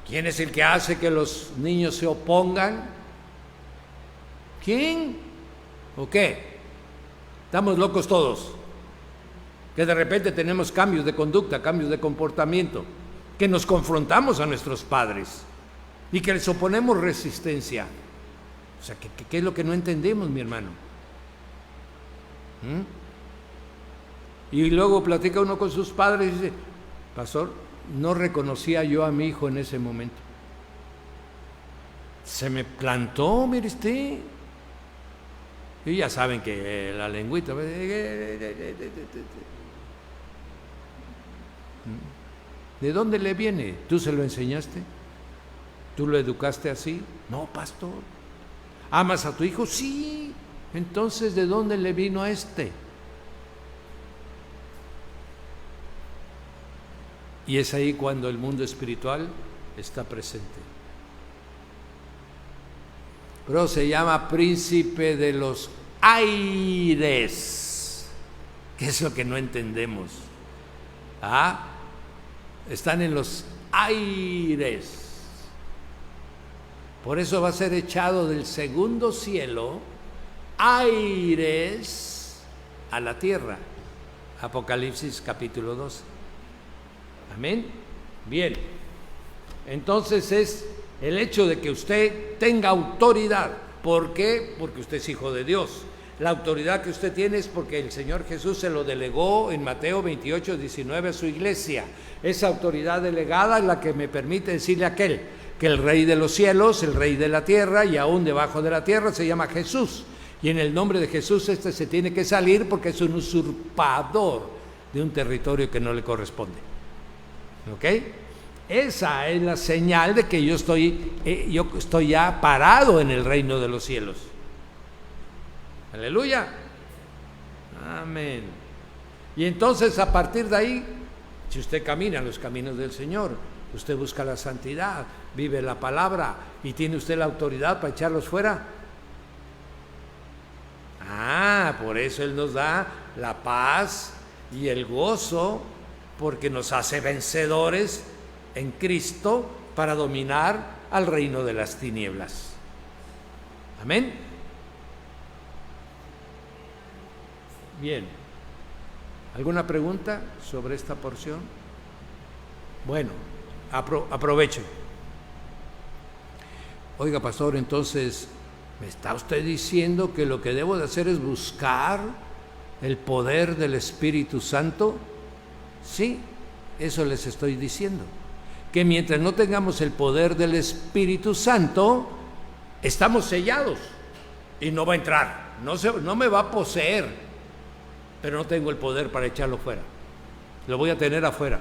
¿Quién es el que hace que los niños se opongan? ¿Quién? ¿O qué? Estamos locos todos. Que de repente tenemos cambios de conducta, cambios de comportamiento, que nos confrontamos a nuestros padres y que les oponemos resistencia. O sea, ¿qué es lo que no entendemos, mi hermano? Y luego platica uno con sus padres y dice: pastor, no reconocía yo a mi hijo en ese momento. Se me plantó, mire usted. Y ya saben que la lengüita. ¿De dónde le viene? ¿Tú se lo enseñaste? ¿Tú lo educaste así? No, pastor. ¿Amas a tu hijo? Sí. Entonces, ¿de dónde le vino a este? Y es ahí cuando el mundo espiritual está presente. Pero se llama príncipe de los aires. ¿Qué es lo que no entendemos? Están en los aires. Por eso va a ser echado del segundo cielo aires a la tierra. Apocalipsis capítulo 12. Amén. Bien. Entonces es el hecho de que usted tenga autoridad. ¿Por qué? Porque usted es hijo de Dios. La autoridad que usted tiene es porque el Señor Jesús se lo delegó en Mateo 28:19 a su iglesia. Esa autoridad delegada es la que me permite decirle a aquel que el Rey de los cielos, el Rey de la tierra y aún debajo de la tierra se llama Jesús. Y en el nombre de Jesús se tiene que salir porque es un usurpador de un territorio que no le corresponde. ¿Ok? Esa es la señal de que yo estoy ya parado en el reino de los cielos. Aleluya. Amén. Y entonces a partir de ahí, si usted camina en los caminos del Señor, usted busca la santidad, vive la palabra y tiene usted la autoridad para echarlos fuera. Por eso Él nos da la paz y el gozo, porque nos hace vencedores en Cristo para dominar al reino de las tinieblas. Amén. Bien. ¿Alguna pregunta sobre esta porción? Bueno, aprovecho. Oiga, pastor, entonces, ¿me está usted diciendo que lo que debo de hacer es buscar el poder del Espíritu Santo? Sí, eso les estoy diciendo. Que mientras no tengamos el poder del Espíritu Santo, estamos sellados y no va a entrar, no me va a poseer, pero no tengo el poder para echarlo fuera. Lo voy a tener afuera,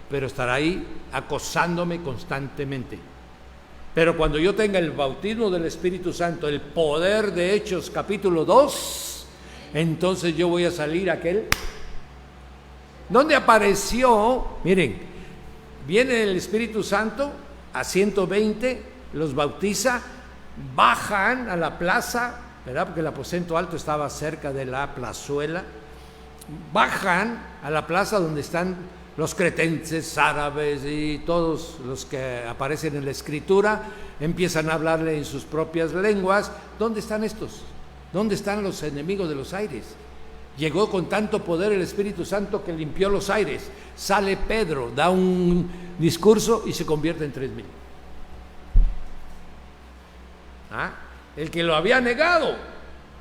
pero estará ahí acosándome constantemente. Pero cuando yo tenga el bautismo del Espíritu Santo, el poder de Hechos capítulo 2, entonces yo voy a salir aquel donde apareció. Miren, viene el Espíritu Santo a 120, los bautiza, bajan a la plaza, ¿verdad? Porque el aposento alto estaba cerca de la plazuela. Bajan a la plaza donde están los cretenses, árabes y todos los que aparecen en la Escritura, empiezan a hablarle en sus propias lenguas. ¿Dónde están estos? ¿Dónde están los enemigos de los aires? Llegó con tanto poder el Espíritu Santo que limpió los aires. Sale Pedro, da un discurso y se convierte en 3,000. El que lo había negado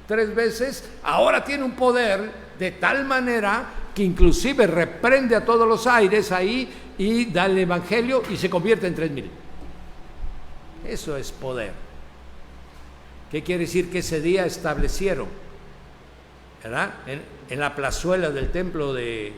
3 veces, ahora tiene un poder de tal manera que inclusive reprende a todos los aires ahí y da el evangelio y se convierte en 3,000. Eso es poder. ¿Qué quiere decir? Que ese día establecieron, ¿verdad?, en la plazuela del templo de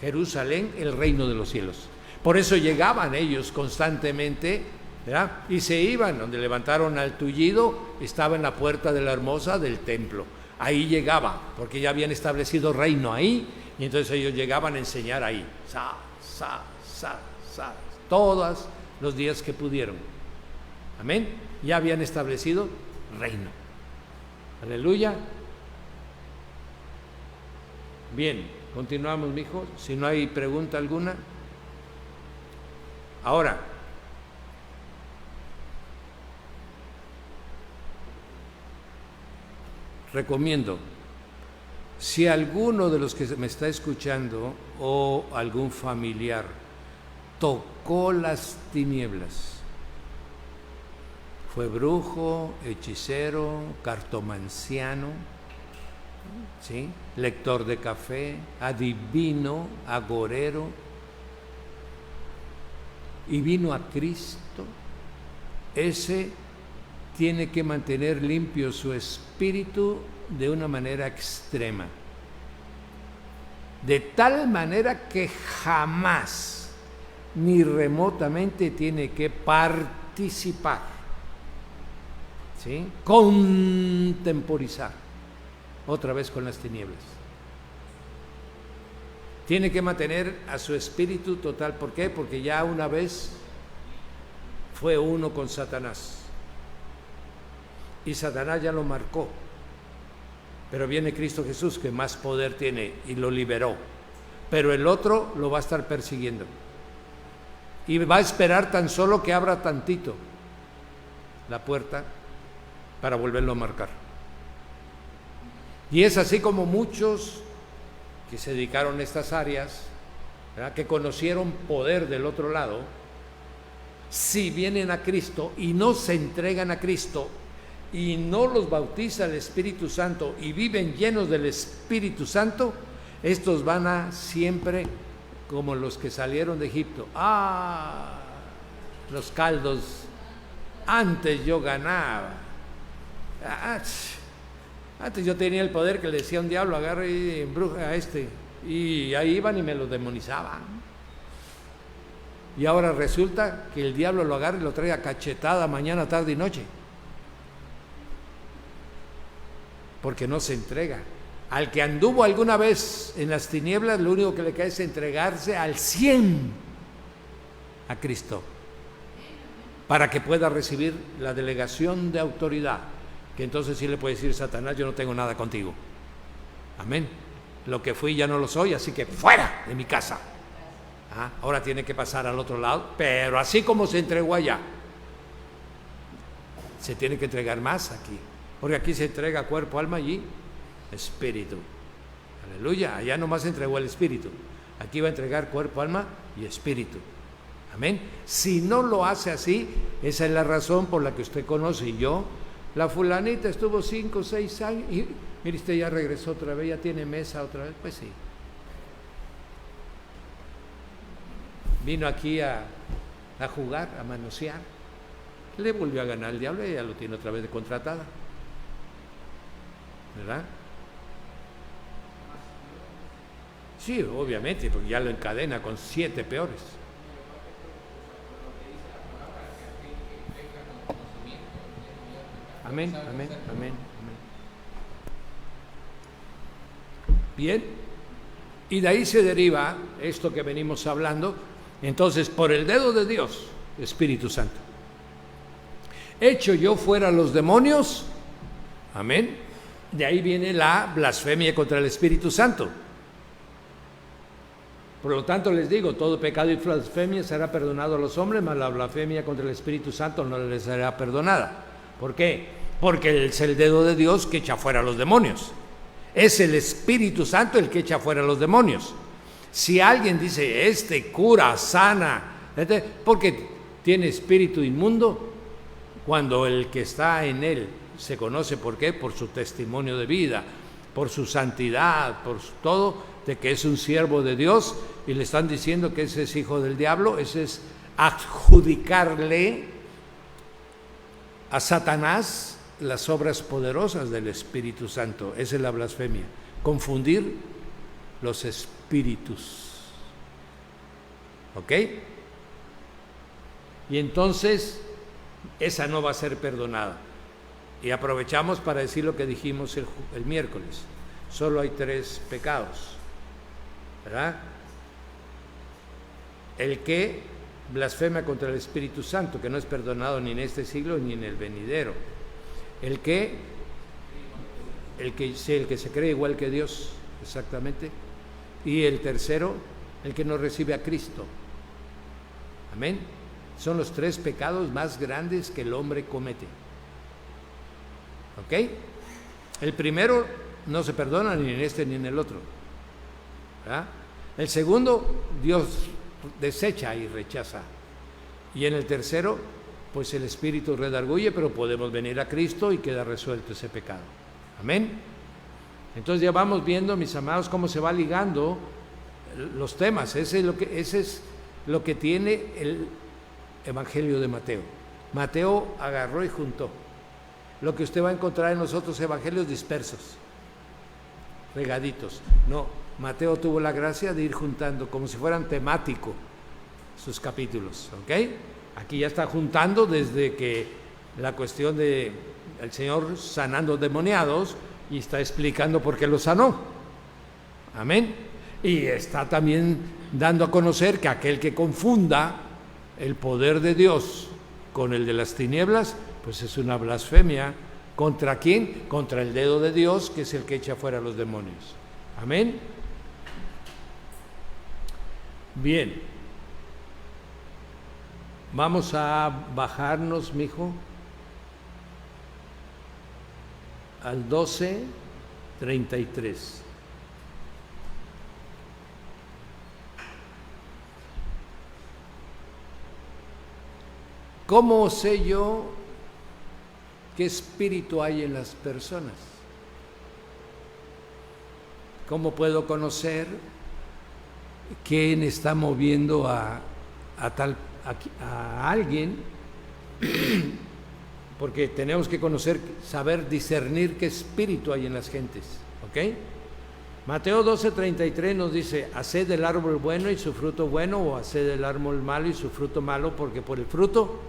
Jerusalén, el reino de los cielos. Por eso llegaban ellos constantemente, ¿verdad?, y se iban. Donde levantaron al tullido, estaba en la puerta de la hermosa del templo. Ahí llegaba, porque ya habían establecido reino ahí, y entonces ellos llegaban a enseñar ahí, todos los días que pudieron. Amén. Ya habían establecido reino. Aleluya. Bien, continuamos, mijo. Si no hay pregunta alguna. Ahora, recomiendo, si alguno de los que me está escuchando o algún familiar tocó las tinieblas, fue brujo, hechicero, cartomanciano, ¿sí?, lector de café, adivino, agorero, y vino a Cristo, ese tiene que mantener limpio su espíritu de una manera extrema, de tal manera que jamás ni remotamente tiene que participar, ¿sí?, contemporizar otra vez con las tinieblas. Tiene que mantener a su espíritu total. ¿Por qué? Porque ya una vez fue uno con Satanás y Satanás ya lo marcó, pero viene Cristo Jesús, que más poder tiene, y lo liberó, pero el otro lo va a estar persiguiendo y va a esperar tan solo que abra tantito la puerta para volverlo a marcar. Y es así como muchos que se dedicaron a estas áreas, ¿verdad?, que conocieron poder del otro lado, si vienen a Cristo y no se entregan a Cristo y no los bautiza el Espíritu Santo y viven llenos del Espíritu Santo, estos van a siempre como los que salieron de Egipto. Los caldos, antes yo ganaba. Antes yo tenía el poder que le decía a un diablo, agarre y embruja a este, y ahí iban y me lo demonizaban. Y ahora resulta que el diablo lo agarra y lo trae a cachetada mañana, tarde y noche, porque no se entrega. Al que anduvo alguna vez en las tinieblas, lo único que le cae es entregarse al 100 a Cristo, para que pueda recibir la delegación de autoridad que entonces sí le puede decir Satanás, yo no tengo nada contigo. Amén. Lo que fui ya no lo soy, así que fuera de mi casa. Ahora tiene que pasar al otro lado, pero así como se entregó allá, se tiene que entregar más aquí, porque aquí se entrega cuerpo, alma y espíritu. Aleluya, allá nomás se entregó el espíritu, aquí va a entregar cuerpo, alma y espíritu. Amén. Si no lo hace así, esa es la razón por la que usted conoce. Y yo, la fulanita estuvo 5 o 6 años y mire, usted ya regresó otra vez, ya tiene mesa otra vez. Pues sí, vino aquí a jugar, a manosear, le volvió a ganar el diablo y ya lo tiene otra vez de contratada, ¿verdad? Sí, obviamente, porque ya lo encadena con 7 peores. Amén, amén, amén, amén. Bien, y de ahí se deriva esto que venimos hablando. Entonces, por el dedo de Dios, Espíritu Santo, echo yo fuera los demonios, amén. De ahí viene la blasfemia contra el Espíritu Santo. Por lo tanto, les digo, todo pecado y blasfemia será perdonado a los hombres, mas la blasfemia contra el Espíritu Santo no les será perdonada. ¿Por qué? Porque es el dedo de Dios que echa fuera a los demonios. Es el Espíritu Santo el que echa fuera a los demonios. Si alguien dice, este cura, sana, porque tiene espíritu inmundo, cuando el que está en él se conoce, ¿por qué? Por su testimonio de vida, por su santidad, por todo, de que es un siervo de Dios, y le están diciendo que ese es hijo del diablo. Ese es adjudicarle a Satanás las obras poderosas del Espíritu Santo. Esa es la blasfemia, confundir los espíritus. ¿Ok? Y entonces esa no va a ser perdonada. Y aprovechamos para decir lo que dijimos el miércoles. Solo hay 3 pecados, ¿verdad? El que blasfema contra el Espíritu Santo, que no es perdonado ni en este siglo ni en el venidero. El que se cree igual que Dios, exactamente. Y el tercero, el que no recibe a Cristo. Amén. Son los 3 pecados más grandes que el hombre comete. ¿Ok? El primero no se perdona ni en este ni en el otro, ¿verdad? El segundo, Dios desecha y rechaza. Y en el tercero, pues el Espíritu redarguye, pero podemos venir a Cristo y queda resuelto ese pecado. Amén. Entonces ya vamos viendo, mis amados, cómo se va ligando los temas. Ese es lo que tiene el Evangelio de Mateo. Mateo agarró y juntó lo que usted va a encontrar en los otros evangelios dispersos, regaditos. No, Mateo tuvo la gracia de ir juntando como si fueran temáticos sus capítulos, ¿ok? Aquí ya está juntando desde que la cuestión de el Señor sanando demoniados, y está explicando por qué lo sanó. Amén. Y está también dando a conocer que aquel que confunda el poder de Dios con el de las tinieblas, pues es una blasfemia. ¿Contra quién? Contra el dedo de Dios, que es el que echa fuera a los demonios. Amén. Bien. Vamos a bajarnos, mijo, al 12:33. ¿Cómo sé yo qué espíritu hay en las personas? ¿Cómo puedo conocer quién está moviendo a alguien? Porque tenemos que conocer, saber discernir qué espíritu hay en las gentes, ¿ok? Mateo 12:33 nos dice, haced del árbol bueno y su fruto bueno, o haced del árbol malo y su fruto malo, porque por el fruto,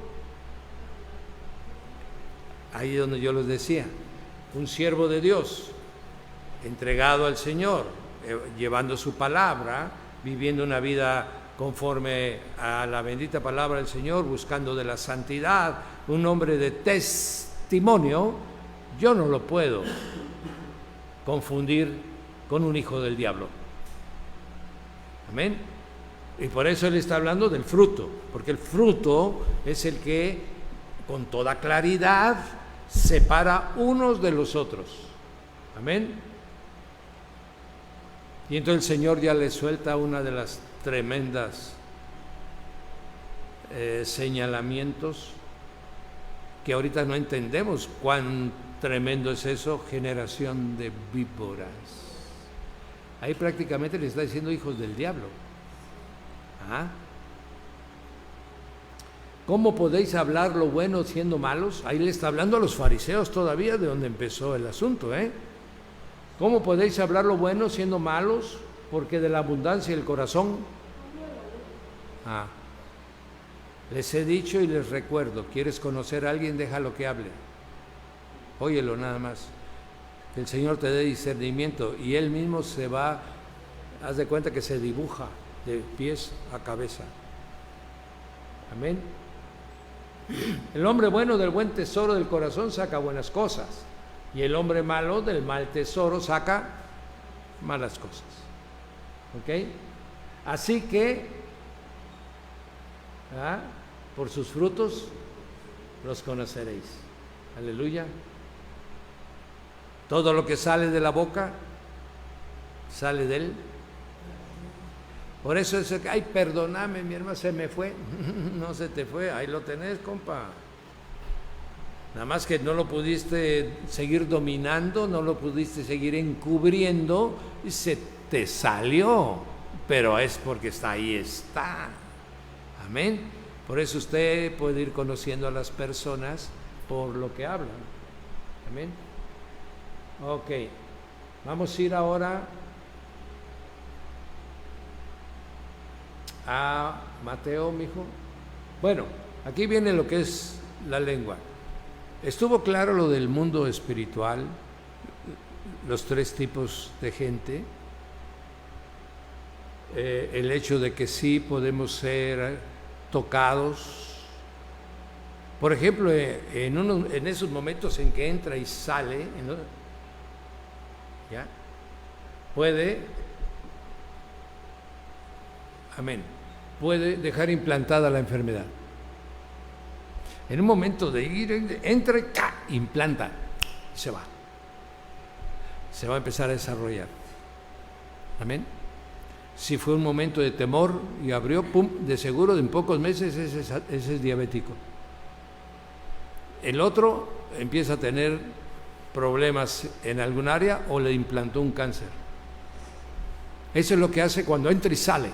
ahí es donde yo les decía, un siervo de Dios, entregado al Señor, llevando su palabra, viviendo una vida conforme a la bendita palabra del Señor, buscando de la santidad, un hombre de testimonio, Yo no lo puedo confundir con un hijo del diablo. Amén. Y por eso él está hablando del fruto, porque el fruto es el que con toda claridad separa unos de los otros. Amén. Y entonces el Señor ya le suelta una de las tremendas señalamientos que ahorita no entendemos cuán tremendo es eso: generación de víboras. Ahí prácticamente le está diciendo hijos del diablo. ¿Ah? ¿Cómo podéis hablar lo bueno siendo malos? Ahí le está hablando a los fariseos todavía, de donde empezó el asunto, ¿eh? ¿Cómo podéis hablar lo bueno siendo malos? Porque de la abundancia del corazón. Les he dicho y les recuerdo: ¿quieres conocer a alguien? Déjalo que hable. Óyelo nada más. Que el Señor te dé discernimiento y Él mismo se va, haz de cuenta que se dibuja de pies a cabeza. Amén. El hombre bueno del buen tesoro del corazón saca buenas cosas, y el hombre malo del mal tesoro saca malas cosas. ¿Ok? Así que, por sus frutos los conoceréis. Aleluya. Todo lo que sale de la boca sale de él. Por eso es que, ay, perdóname, mi hermano, se me fue. No se te fue, ahí lo tenés, compa. Nada más que no lo pudiste seguir dominando, no lo pudiste seguir encubriendo y se te salió. Pero es porque ahí está. Amén. Por eso usted puede ir conociendo a las personas por lo que hablan. Amén. Ok. Vamos a ir ahora a Mateo, mijo. Bueno, aquí viene lo que es la lengua. Estuvo claro lo del mundo espiritual, los tres tipos de gente, el hecho de que sí podemos ser tocados. Por ejemplo, en esos momentos en que entra y sale, ¿ya? Puede dejar implantada la enfermedad. En un momento de ir, entra y implanta, y se va a empezar a desarrollar. Amén. Si fue un momento de temor y abrió, pum, de seguro en pocos meses ese es diabético. El otro empieza a tener problemas en algún área o le implantó un cáncer. Eso es lo que hace cuando entra y sale.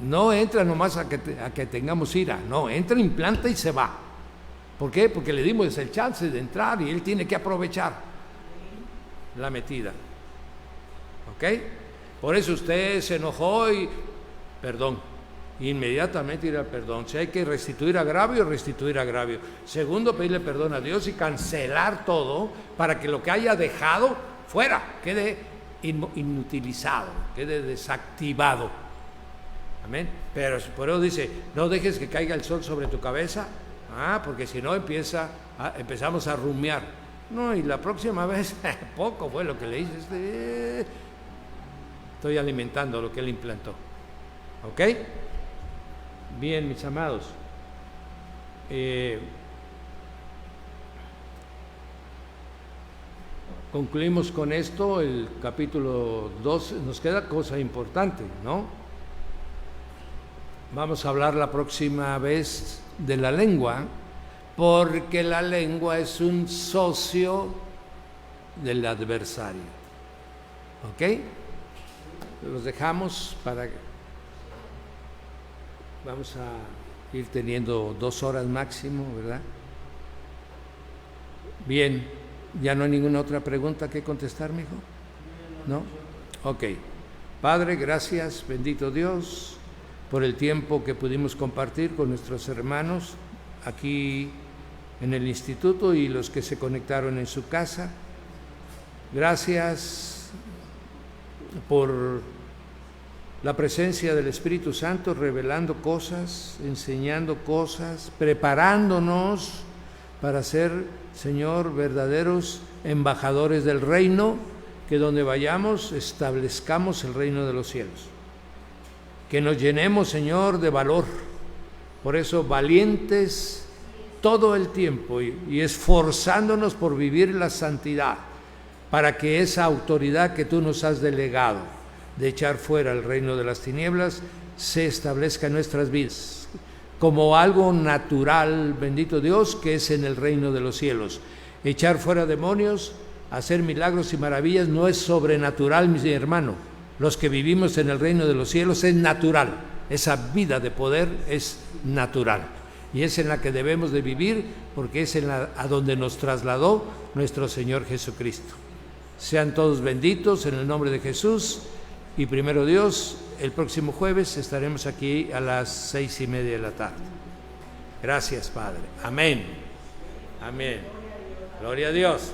No entra nomás a que tengamos ira, no, entra, implanta y se va. ¿Por qué? Porque le dimos el chance de entrar y él tiene que aprovechar la metida. ¿Ok? Por eso usted se enojó y perdón, inmediatamente ir al perdón. Si hay que restituir agravio, restituir agravio. Segundo, pedirle perdón a Dios y cancelar todo para que lo que haya dejado fuera, quede inutilizado, quede desactivado. Amén. Pero por eso dice: no dejes que caiga el sol sobre tu cabeza, porque si no empezamos a rumiar. No, y la próxima vez, poco fue lo que le hice. Estoy alimentando lo que él implantó. ¿Ok? Bien, mis amados. Concluimos con esto el capítulo 2. Nos queda cosa importante, ¿no? Vamos a hablar la próxima vez de la lengua, porque la lengua es un socio del adversario. ¿Ok? Los dejamos para... Vamos a ir teniendo 2 horas máximo, ¿verdad? Bien, ¿ya no hay ninguna otra pregunta que contestar, mijo? ¿No? Ok. Padre, gracias, bendito Dios, por el tiempo que pudimos compartir con nuestros hermanos aquí en el instituto y los que se conectaron en su casa. Gracias por la presencia del Espíritu Santo revelando cosas, enseñando cosas, preparándonos para ser Señor, verdaderos embajadores del reino, que donde vayamos establezcamos el reino de los cielos. Que nos llenemos, Señor, de valor. Por eso, valientes todo el tiempo y esforzándonos por vivir la santidad, para que esa autoridad que tú nos has delegado de echar fuera el reino de las tinieblas se establezca en nuestras vidas como algo natural, bendito Dios, que es en el reino de los cielos. Echar fuera demonios, hacer milagros y maravillas no es sobrenatural, mi hermano. Los que vivimos en el reino de los cielos es natural. Esa vida de poder es natural. Y es en la que debemos de vivir, porque es a donde nos trasladó nuestro Señor Jesucristo. Sean todos benditos en el nombre de Jesús. Y primero Dios, el próximo jueves estaremos aquí a las 6:30 de la tarde. Gracias, Padre. Amén. Amén. Gloria a Dios.